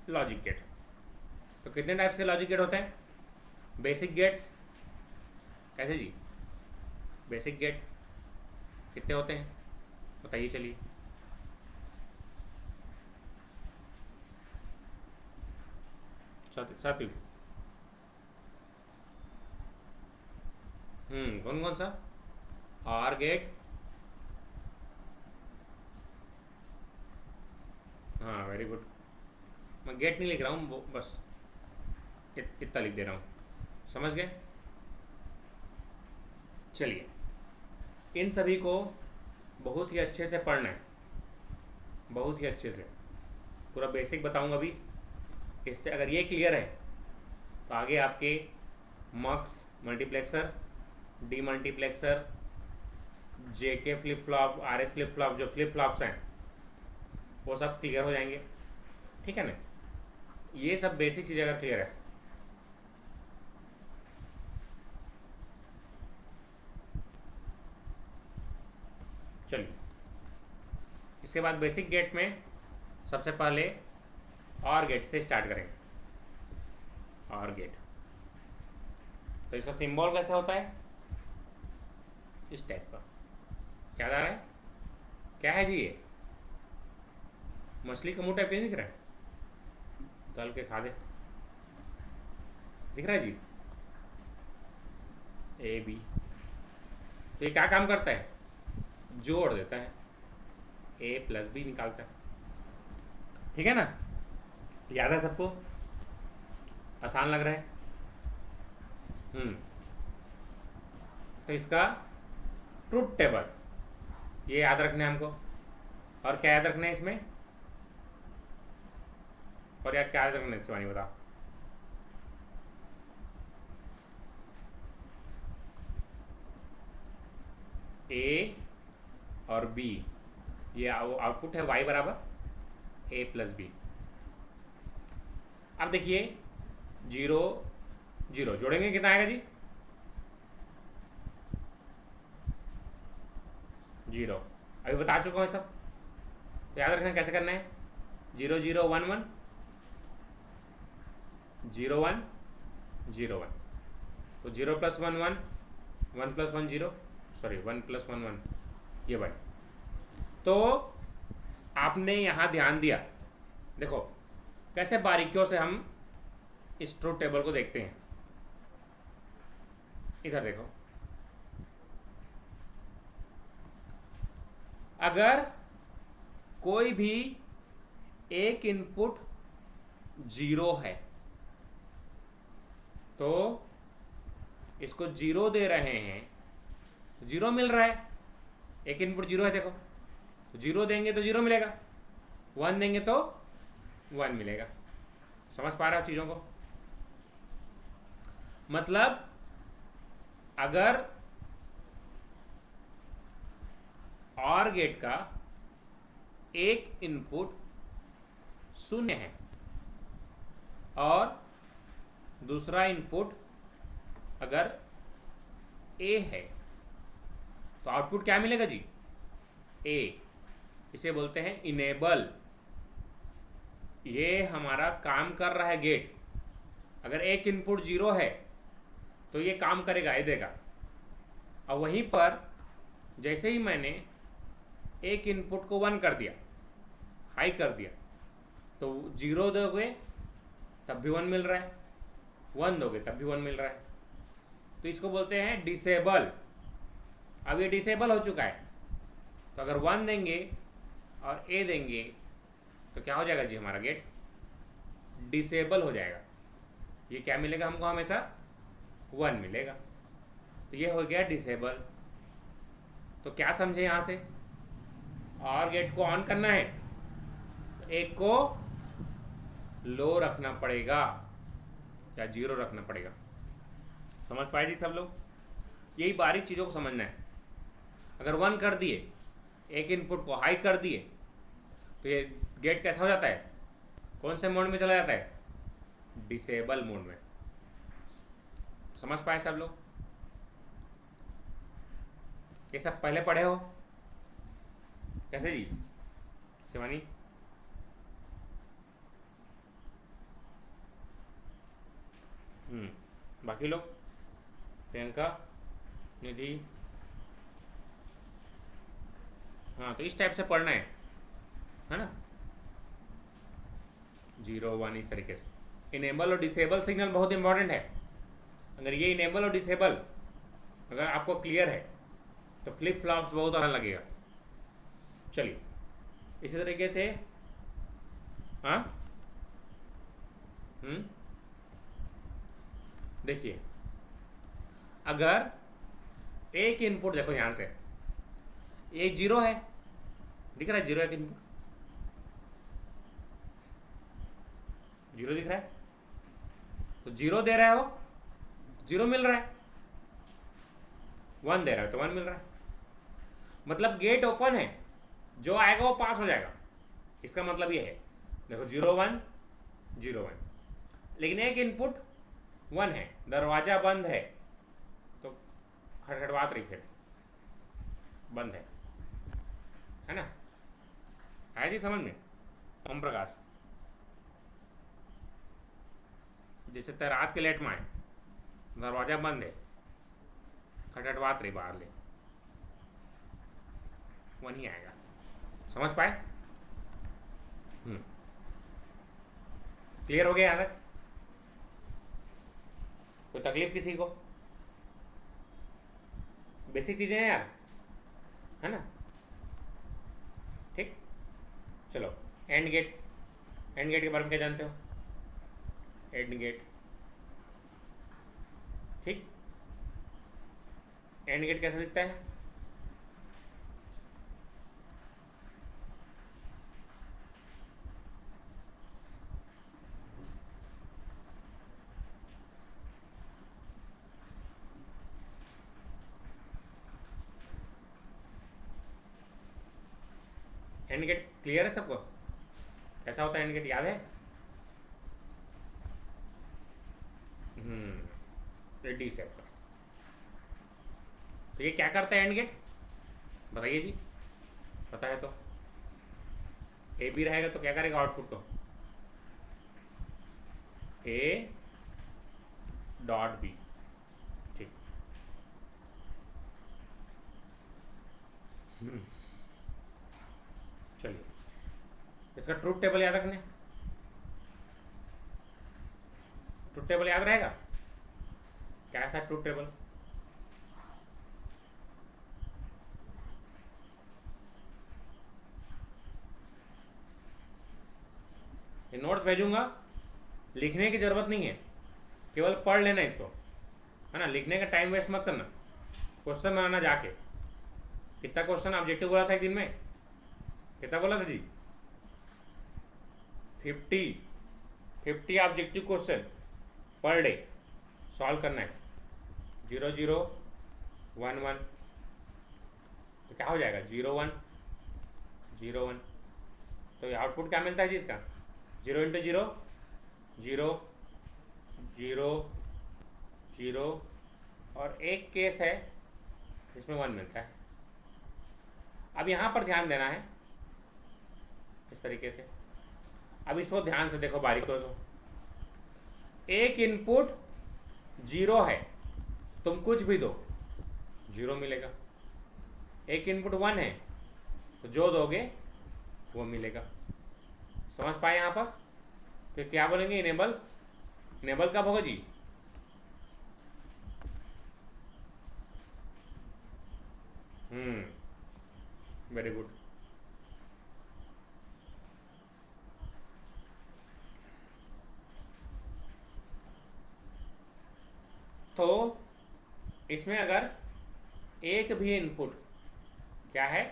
Logic gate तो कितने टाइप्स के लॉजिक गेट होते हैं? बेसिक गेट्स, कैसे जी? बेसिक गेट कितने होते हैं बताइए। चलिए सात्विक, कौन कौन सा? आर गेट, हाँ वेरी गुड। मैं गेट नहीं लिख रहा हूँ, बस इतना लिख दे रहा हूँ, समझ गए? चलिए इन सभी को बहुत ही अच्छे से पढ़ना है, बहुत ही अच्छे से पूरा बेसिक बताऊंगा अभी। इससे अगर ये क्लियर है तो आगे आपके mux multiplexer, demultiplexer, JK flip flop, RS flip flop, जो फ्लिप फ्लॉप्स हैं वो सब क्लियर हो जाएंगे, ठीक है ना? ये सब बेसिक चीज़ें अगर क्लियर है चलिए इसके बाद बेसिक गेट में सबसे पहले और गेट से स्टार्ट करेंगे। और गेट तो इसका सिंबल कैसे होता है? इस टाइप का। क्या आ रहा है? क्या है जी ये? मछली का मुंह टाइप नहीं दिख रहा है? तल के खा दे, दिख रहा है जी? ए बी। तो ये क्या काम करता है? जोड़ देता है, ए प्लस बी निकालता है, ठीक है ना? याद है सबको? आसान लग रहा है? तो इसका ट्रुथ टेबल ये याद रखना है हमको। और क्या याद रखना है इसमें? और यार क्या याद रखना है शिवानी बताओ? ए और बी, ये आउटपुट है वाई बराबर ए प्लस बी। अब देखिए 0 0 जोड़ेंगे कितना आएगा जी? 0। अभी बता चुका हूँ सब, तो याद रखना कैसे करना है। 0 0 1 1 0 1 0 1, तो 0 प्लस 1 1, 1 प्लस 1 0, सॉरी 1 प्लस 1 1, ये 1। तो आपने यहाँ ध्यान दिया, देखो कैसे बारीकियों से हम इस ट्रुथ टेबल को देखते हैं। इधर देखो, अगर कोई भी एक इनपुट 0 है तो इसको 0 दे रहे हैं, 0 मिल रहा है। एक इनपुट 0 है, देखो 0 देंगे तो 0 मिलेगा, 1 देंगे तो 1 मिलेगा। समझ पा रहे हो चीज़ों को? मतलब अगर OR गेट का एक इनपुट 0 है और दूसरा इनपुट अगर A है तो आउटपुट क्या मिलेगा जी? A। इसे बोलते हैं इनेबल। ये हमारा काम कर रहा है गेट। अगर एक इनपुट 0 है तो ये काम करेगा, ये देगा। और वहीं पर जैसे ही मैंने एक इनपुट को 1 कर दिया, हाई कर दिया, तो 0 दोगे तब भी 1 मिल रहा है, 1 दोगे तब भी 1 मिल रहा है। तो इसको बोलते हैं डिसेबल। अब ये डिसेबल हो चुका है, तो अगर 1 देंगे और A देंगे तो क्या हो जाएगा जी? हमारा गेट डिसेबल हो जाएगा। ये क्या मिलेगा हमको? हमेशा 1 मिलेगा। तो ये हो गया डिसेबल। तो क्या समझे यहाँ से? और गेट को ऑन करना है तो एक को लो रखना पड़ेगा या 0 रखना पड़ेगा। समझ पाए जी सब लोग? यही बारीक चीज़ों को समझना है। अगर 1 कर दिए, एक इनपुट को हाई कर दिए, तो ये गेट कैसा हो जाता है, कौन से मोड में चला जाता है, डिसेबल मोड में। समझ पाए सब लोग? ये सब पहले पढ़े हो? कैसे जी शिवानी? बाकी लोग, प्रियंका, निधि? हाँ, तो इस टाइप से पढ़ना है ना, 0 1 इस तरीके से। इनेबल और डिसेबल सिग्नल बहुत इंपॉर्टेंट है। अगर ये इनेबल और डिसेबल अगर आपको क्लियर है तो फ्लिप फ्लॉप्स बहुत आसान लगेगा। चलिए इसी तरीके से, हाँ, देखिए, अगर एक इनपुट, देखो यहां से एक 0 है, दिख रहा है 0 एक इनपुट, 0 दिख रहा है, तो 0 दे रहे हो 0 मिल रहा है, 1 दे रहा है तो 1 मिल रहा है। मतलब गेट ओपन है, जो आएगा वो पास हो जाएगा। इसका मतलब ये है, देखो 0 1 0 1, लेकिन एक इनपुट 1 है, दरवाजा बंद है, तो खटखटवात रही, फिर बंद है ना? आया जी समझ में? ओम प्रकाश, जैसे तैरात के लेट में आए, दरवाजा बंद है, खटखटवात रही बाहर ले, वो नहीं आएगा। समझ पाए? क्लियर हो गया यहाँ तक? कोई तकलीफ किसी को? बेसिक चीजें हैं यार, है ना? ठीक, चलो एंड गेट। एंड गेट के बारे में क्या जानते हो? एंड गेट, ठीक, एंड गेट कैसा दिखता है? एंड गेट क्लियर है सबको? कैसा होता है एंड गेट, याद है? डी सेप का। तो ये क्या करता है एंड गेट, बताइए जी, पता है तो? ए बी रहेगा तो क्या करेगा आउटपुट को? ए डॉट बी, ठीक। चलिए इसका ट्रूथ टेबल याद रखने, ट्रूथ टेबल याद रहेगा? क्या था ट्रूथ टेबल? ये नोट्स भेजूंगा, लिखने की जरूरत नहीं है, केवल पढ़ लेना इसको, है ना? लिखने का टाइम वेस्ट मत करना, क्वेश्चन बनाना जाके। कितना क्वेश्चन ऑब्जेक्टिव बोला था एक दिन में? कितना बोला था जी? 50 objective question per day solve करना है। 0 0 1 1, तो क्या हो जाएगा? 0 1 0 1, तो आउटपुट क्या मिलता है जी इसका? 0 इंटू 0 0 0 0, और एक केस है इसमें 1 मिलता है। अब यहाँ पर ध्यान देना है इस तरीके से। अब इसको ध्यान से देखो बारीकों से। एक इनपुट 0 है, तुम कुछ भी दो 0 मिलेगा। एक इनपुट 1 है, तो जो दोगे वो मिलेगा। समझ पाए यहाँ पर? तो क्या बोलेंगे? इनेबल। इनेबल कब होगा जी? Very good. तो इसमें अगर एक भी इनपुट क्या है,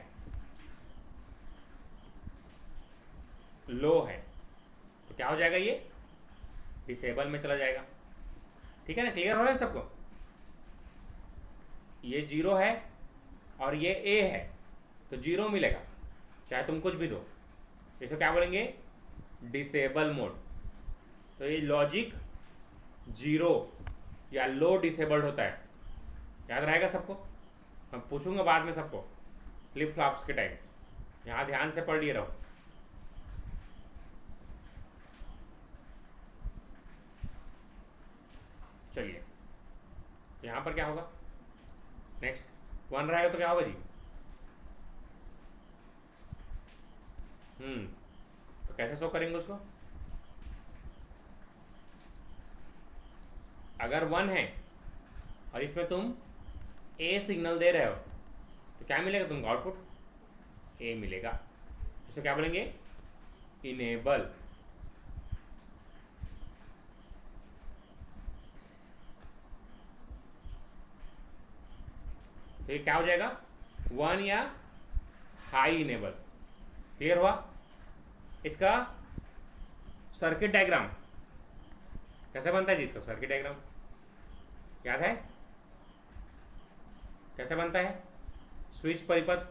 लो है, तो क्या हो जाएगा? ये डिसेबल में चला जाएगा। ठीक है ना? क्लियर हो रहा है सबको? ये 0 है और ये ए है, तो 0 मिलेगा चाहे तुम कुछ भी दो। इसको क्या बोलेंगे? Disable mode. तो ये लॉजिक 0 या लो डिसेबल्ड होता है। याद रहेगा सबको? मैं पूछूंगा बाद में सबको फ्लिप फ्लॉप्स के टाइम। यहाँ ध्यान से पढ़ लिए रहो। चलिए यहाँ पर क्या होगा? नेक्स्ट 1 रहेगा तो क्या होगा जी? तो कैसे शो करेंगे उसको? अगर 1 है और इसमें तुम ए सिग्नल दे रहे हो तो क्या मिलेगा तुमको? आउटपुट ए मिलेगा। इसको क्या बोलेंगे? इनेबल। तो ये क्या हो जाएगा? 1 या हाई इनेबल। क्लियर हुआ? इसका सर्किट डायग्राम कैसे बनता है जी? इसका सर्किट डायग्राम याद है कैसे बनता है? स्विच परिपथ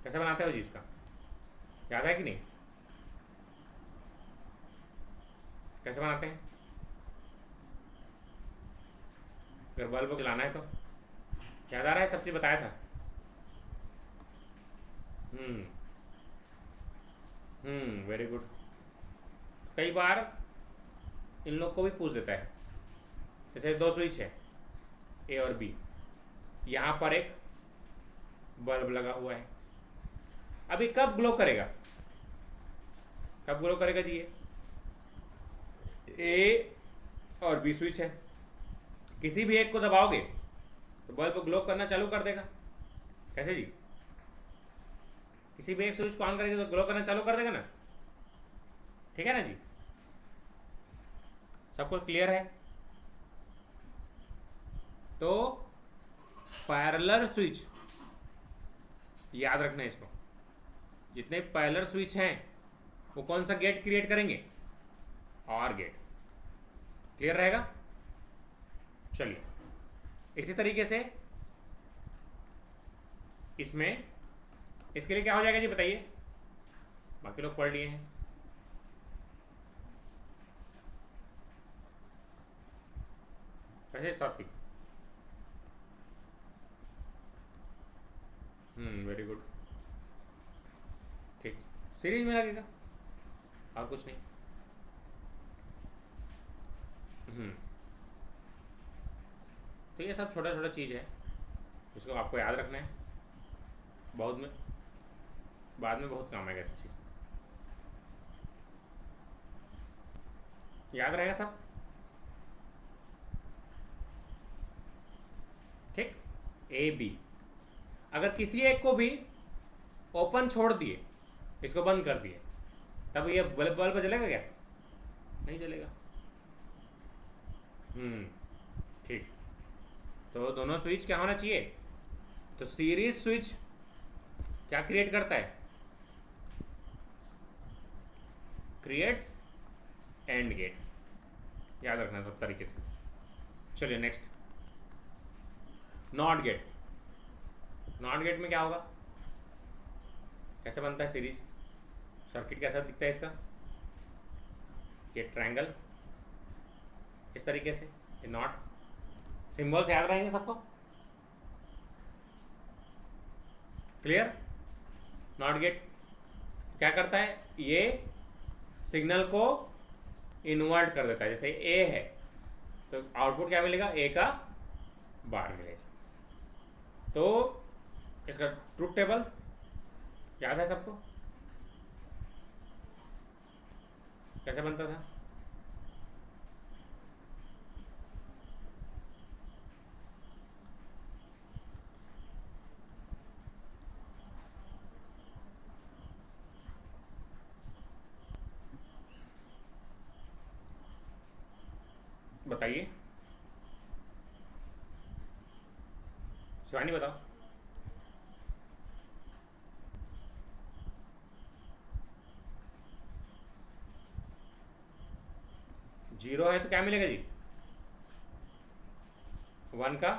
कैसे बनाते हो जी? इसका याद है कि नहीं? कैसे बनाते हैं? अगर बल्ब को जलाना है तो याद आ रहा है? सब चीज़ बताया था। Very good. कई बार इन लोग को भी पूछ देता है, जैसे 2 स्विच है ए और बी, यहाँ पर एक बल्ब लगा हुआ है। अभी कब ग्लो करेगा? कब ग्लो करेगा जी? ये ए और बी स्विच है, किसी भी एक को दबाओगे तो बल्ब ग्लो करना चालू कर देगा। कैसे जी? किसी भी एक स्विच को ऑन करेंगे तो ग्लो करना चालू कर देगा ना। ठीक है ना जी? सबको क्लियर है? तो पैरेलल स्विच याद रखना है इसको। जितने पैरेलल स्विच हैं वो कौन सा गेट क्रिएट करेंगे? और गेट। क्लियर रहेगा? चलिए इसी तरीके से इसमें इसके लिए क्या हो जाएगा जी बताइए? बाकी लोग पढ़ लिए हैं। कैसे टॉपिक? Very good. ठीक, सीरीज में लगेगा और कुछ नहीं। तो ये सब छोटा छोटा चीज़ है जिसको आपको याद रखना है। बहुत में बाद में बहुत काम आएगा सब चीज़। याद रहेगा सब? ठीक। ए बी अगर किसी एक को भी ओपन छोड़ दिए, इसको बंद कर दिए, तब ये बल्ब जलेगा क्या? नहीं जलेगा। ठीक। तो दोनों स्विच क्या होना चाहिए? तो सीरीज स्विच क्या क्रिएट करता है? Creates and gate. याद रखना सब तरीके से। चलिए next, not gate. Not gate में क्या होगा? कैसे बनता है सीरीज सर्किट? कैसा दिखता है इसका? ये ट्रायंगल इस तरीके से, ये नॉट। सिंबल्स याद रहेंगे सबको? क्लियर? नॉट गेट क्या करता है? ये सिग्नल को इन्वर्ट कर देता है। जैसे ए है तो आउटपुट क्या मिलेगा? ए का बार मिलेगा। तो इसका ट्रुथ टेबल याद है सबको? कैसे बनता था? बताइए, शिवानी बताओ। जीरो है तो क्या मिलेगा जी? 1 का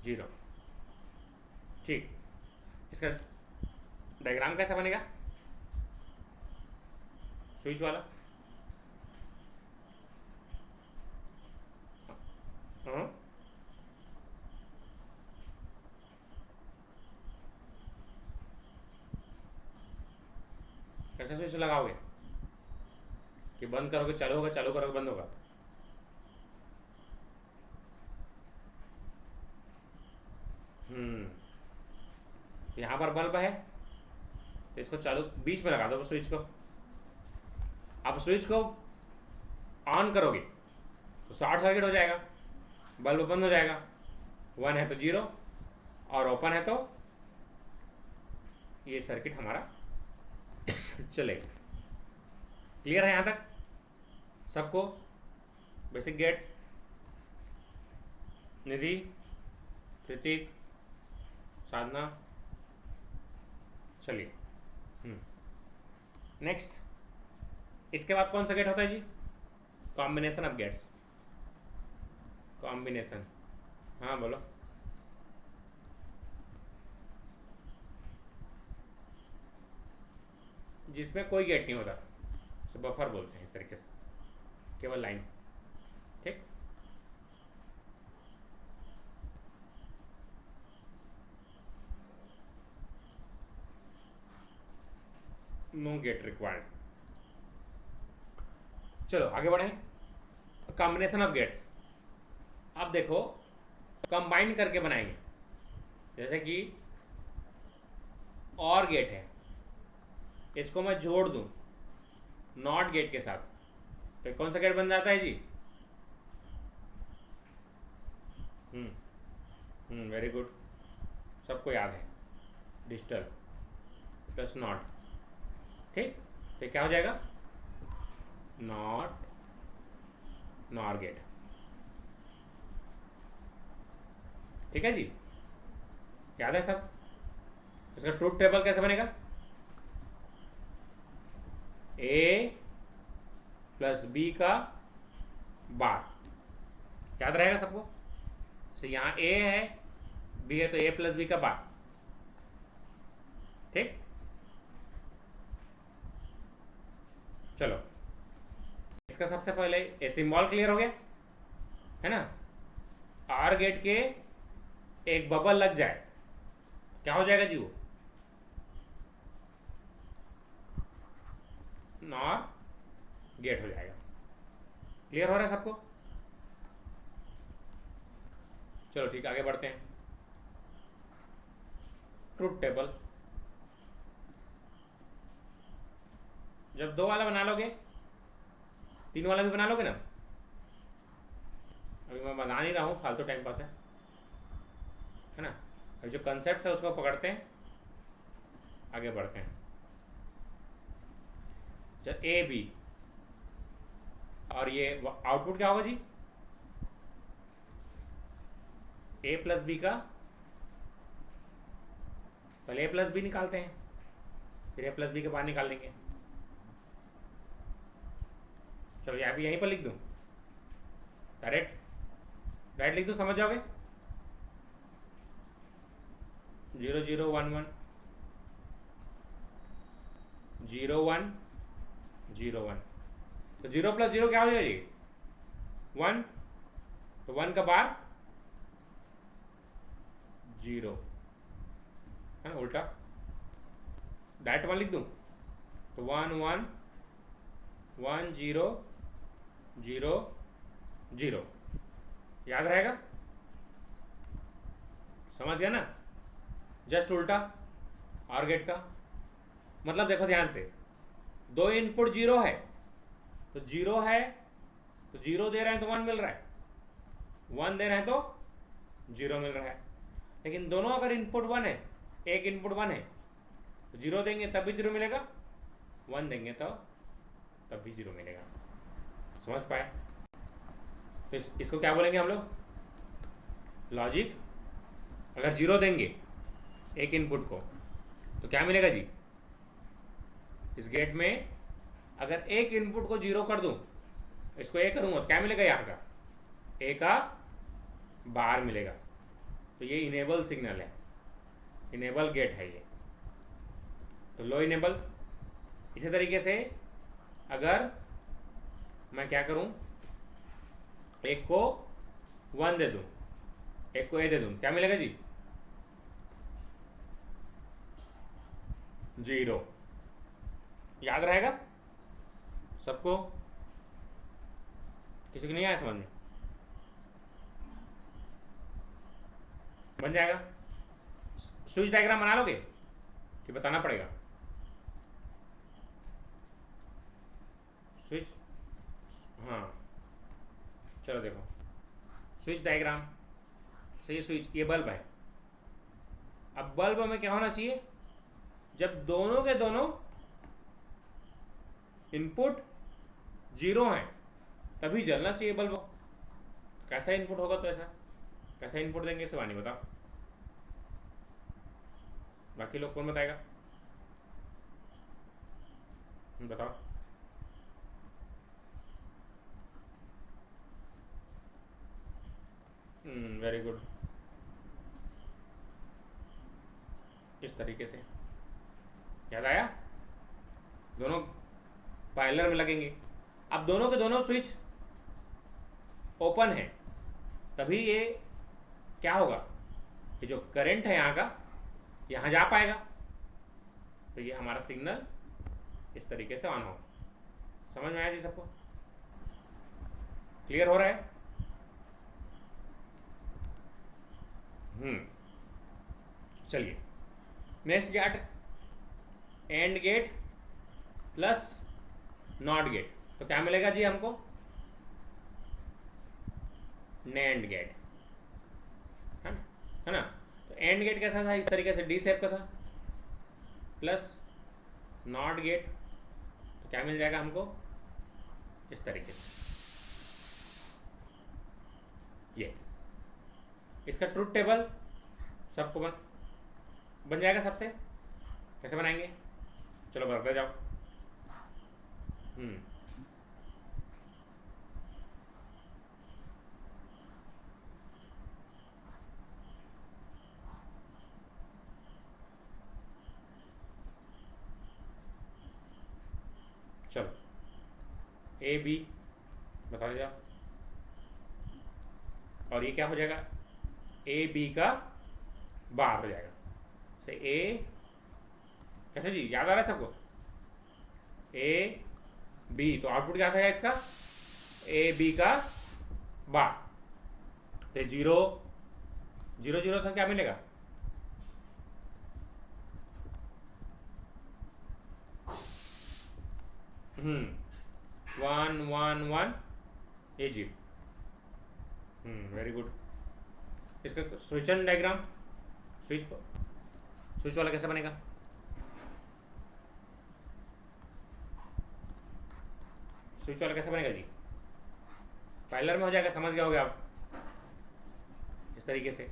जीरो। ठीक, इसका डायग्राम कैसा बनेगा स्विच वाला? हाँ, कैसे स्विच लगाओगे कि बंद करोगे चालू होगा, चालू करोगे बंद होगा? यहाँ पर बल्ब है तो इसको चालू बीच में लगा दो स्विच को। अब स्विच को ऑन करोगे तो शॉर्ट सर्किट हो जाएगा, बल्ब बंद हो जाएगा। 1 है तो 0 और ओपन है तो ये सर्किट हमारा चलेगा। क्लियर है यहाँ तक सबको? बेसिक गेट्स, निधि, प्रतीक, साधना, चलिए नेक्स्ट। इसके बाद कौन सा गेट होता है जी? Combination of gates. कॉम्बिनेशन, हाँ बोलो। जिसमें कोई गेट नहीं होता उसे बफर बोलते हैं, इस तरीके से केवल लाइन। ठीक, नो गेट रिक्वायर्ड। चलो आगे बढ़ें। कॉम्बिनेशन ऑफ गेट्स, अब देखो कंबाइन करके बनाएंगे। जैसे कि और गेट है, इसको मैं जोड़ दूं नॉट गेट के साथ तो कौन सा गेट बन जाता है जी? वेरी गुड, सबको याद है, डिजिटल प्लस नॉट। ठीक, तो क्या हो जाएगा? Not nor gate. ठीक है जी, याद है सब? इसका ट्रूथ टेबल कैसे बनेगा? ए प्लस बी का बार, याद रहेगा सबको? तो यहाँ ए है, बी है, तो ए प्लस बी का बार। ठीक, चलो इसका सबसे पहले ये सिंबल क्लियर हो गया है ना? आर गेट के एक बबल लग जाए क्या हो जाएगा जी? वो नॉर गेट हो जाएगा। क्लियर हो रहा है सबको? चलो ठीक, आगे बढ़ते हैं। ट्रूथ टेबल, जब 2 वाला बना लोगे 3 वाला भी बना लोगे ना। अभी मैं बना नहीं रहा हूँ, फालतू टाइम पास है ना। अभी जो कंसेप्ट है उसको पकड़ते हैं, आगे बढ़ते हैं। जब ए बी और ये आउटपुट क्या होगा जी? ए प्लस बी का, पहले ए प्लस बी निकालते हैं, फिर ए प्लस बी के बाहर निकाल लेंगे। चलो यहाँ भी यहीं पर लिख दूँ, डायरेक्ट लिख दूँ, समझ जाओगे? 0 0 1 1 0 1 0 1, तो 0 प्लस 0 क्या हो जाएगी? 1, तो 1 का बार 0 है ना, उल्टा डायरेक्ट 1 लिख दूँ तो 1 1 1 0 0 0, याद रहेगा? समझ गया ना? जस्ट उल्टा और गेट का मतलब देखो ध्यान से, 2 इनपुट 0 है तो 0 है तो 0 दे रहे हैं तो 1 मिल रहा है, 1 दे रहे हैं तो 0 मिल रहा है। लेकिन दोनों अगर इनपुट 1 है, एक इनपुट 1 है तो 0 देंगे तब भी 0 मिलेगा, 1 देंगे तो तब भी 0 मिलेगा। समझ पाए? तो इसको क्या बोलेंगे हम लोग? लॉजिक। अगर 0 देंगे एक इनपुट को तो क्या मिलेगा जी? इस गेट में अगर एक इनपुट को 0 कर दूं, इसको ए करूंगा तो क्या मिलेगा? यहाँ का ए का बार मिलेगा। तो ये इनेबल सिग्नल है, इनेबल गेट है ये, तो लो इनेबल। इसी तरीके से अगर मैं क्या करूं, एक को 1 दे दूं, एक को ए दे दूं, क्या मिलेगा जी? 0। याद रहेगा सबको? किसी को नहीं आया समझ में? बन जाएगा। स्विच डायग्राम बना लोगे कि बताना पड़ेगा? स्विच, हाँ चलो देखो, स्विच डायग्राम से ये स्विच, ये बल्ब है। अब बल्ब में क्या होना चाहिए, जब दोनों के दोनों इनपुट 0 हैं तभी जलना चाहिए बल्ब। कैसा इनपुट होगा, तो ऐसा कैसा इनपुट देंगे शिवानी बताओ, बाकी लोग कौन बताएगा? बताओ। Very good. इस तरीके से याद आया, दोनों पायलर में लगेंगे। अब दोनों के दोनों स्विच ओपन है तभी ये क्या होगा, ये जो करंट है यहाँ का यहाँ जा पाएगा, तो ये हमारा सिग्नल इस तरीके से ऑन होगा। समझ में आया जी सबको? क्लियर हो रहा है? चलिए next gate, and gate plus not gate, तो क्या मिलेगा जी हमको? नैंड गेट, है ना? तो एंड गेट कैसा था, इस तरीके से डी शेप का था, प्लस नॉट गेट, तो क्या मिल जाएगा हमको? इस तरीके से। ये इसका ट्रुथ टेबल सबको बन जाएगा सबसे। कैसे बनाएंगे, चलो बताते जाओ। चलो ए बी बता जाओ, और ये क्या हो जाएगा? ए बी का बार हो जाएगा। से ए, कैसे जी, याद आ रहा है सबको? ए बी, तो आउटपुट क्या था इसका? ए बी का बार, तो 0 0 0 था, क्या मिलेगा? वन वन वन, ये 0। Very good. इसका स्विचन डायग्राम, स्विच वाला कैसे बनेगा? स्विच वाला कैसे बनेगा जी? पायलर में हो जाएगा, समझ गए होगे आप। इस तरीके से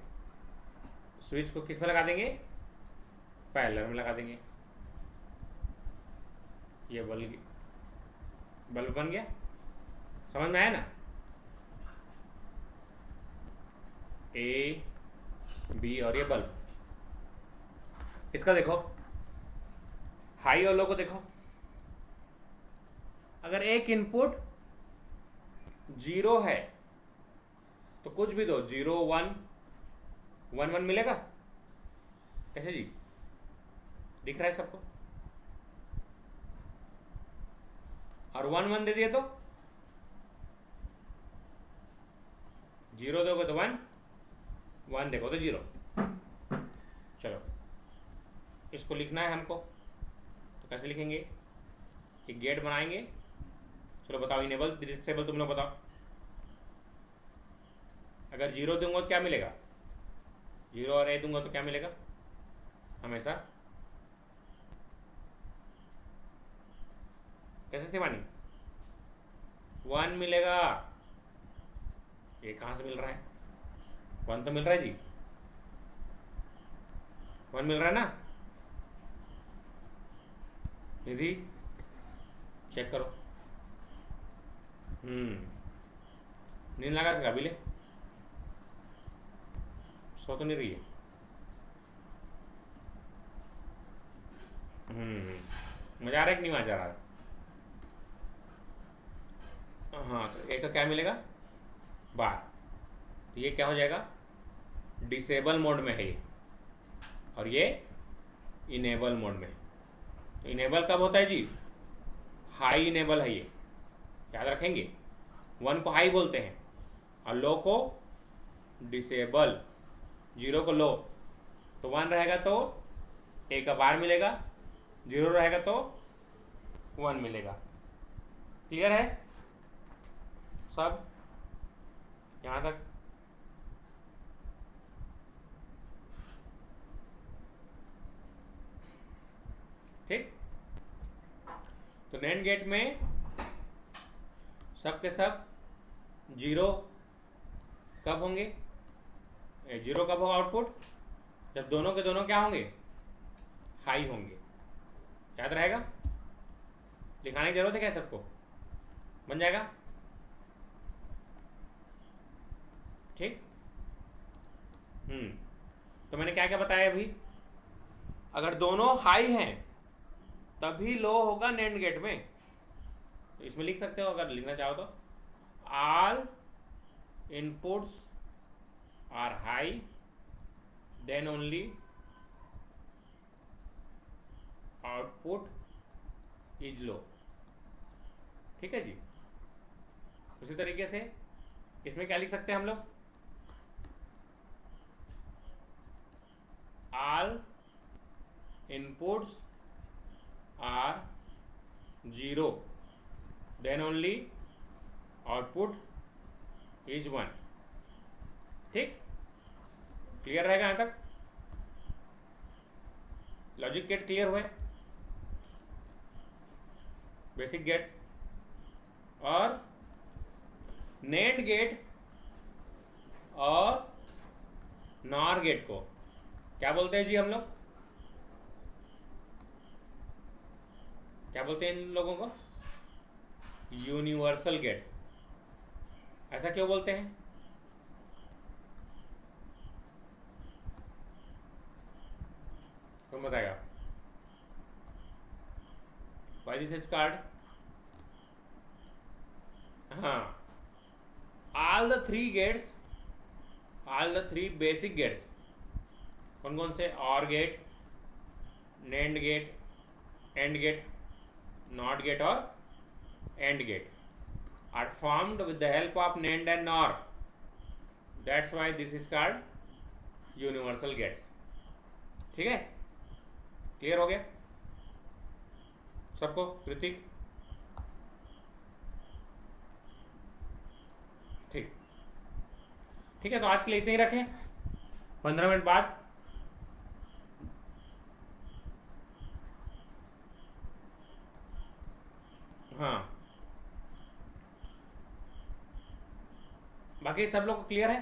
स्विच को किस में लगा देंगे? पायलर में लगा देंगे। ये बल्ब बन गया, समझ में आया ना? ए बी और ये बल्ब। इसका देखो हाई और लो को देखो, अगर एक इनपुट 0 है तो कुछ भी दो, 0 1 1 1 मिलेगा। कैसे जी, दिख रहा है सबको? और 1 1 दे दिए तो 0 दोगे तो 1 1 देखो तो 0। चलो इसको लिखना है हमको, तो कैसे लिखेंगे? एक गेट बनाएंगे। चलो बताओ, इनेबल डिसेबल तुम लोग बताओ। अगर 0 दूंगा तो क्या मिलेगा? 0 और ए दूंगा तो क्या मिलेगा? हमेशा कैसे शिवानी? 1 मिलेगा। ये कहाँ से मिल रहा है? 1 तो मिल रहा है जी, 1 मिल रहा है ना? निधि चेक करो। नींद लगा था कभी ले? सो तो नहीं रही है। मजा आ रहा है कि नहीं मजा आ रहा? हाँ, तो ए का क्या मिलेगा? बार। तो ये क्या हो जाएगा? डिसेबल मोड में है ये, और ये इनेबल मोड में है। तो इनेबल कब होता है जी? हाई इनेबल है ये, याद रखेंगे। 1 को हाई बोलते हैं और लो को डिसेबल, 0 को लो। तो 1 रहेगा तो ए का बार मिलेगा, 0 रहेगा तो 1 मिलेगा। क्लियर है सब यहाँ तक? ठीक। तो नैंड गेट में सब के सब 0 कब होंगे? 0 कब होगा आउटपुट? जब दोनों के दोनों क्या होंगे? हाई होंगे। याद रहेगा? लिखाने की जरूरत है क्या सबको? बन जाएगा? ठीक। तो मैंने क्या क्या बताया अभी? अगर दोनों हाई हैं तभी लो होगा नैंड गेट में। तो इसमें लिख सकते हो अगर लिखना चाहो तो, all inputs are high then only output is low. ठीक है जी। उसी तरीके से इसमें क्या लिख सकते हैं हम लोग? All inputs are 0 then only output is 1। ठीक। क्लियर रहेगा यहां तक? लॉजिक गेट क्लियर हुए, बेसिक गेट्स। और नेंड गेट और नॉर गेट को क्या बोलते हैं जी हम लोग? क्या बोलते हैं इन लोगों को? Universal gate. ऐसा क्यों बोलते हैं? कौन बताएगा? Why this is called? हाँ, all the 3 gates, all the 3 basic gates, कौन कौन से? OR gate, NAND gate, and gate, not gate और AND gate are formed with the help of NAND and NOR. That's why this is called universal gates. ठीक है? क्लियर हो गया सबको? कृतिक? ठीक। ठीक है, तो आज के लिए इतने ही रखें। 15 मिनट बाद हाँ, बाकी सब लोग को क्लियर है?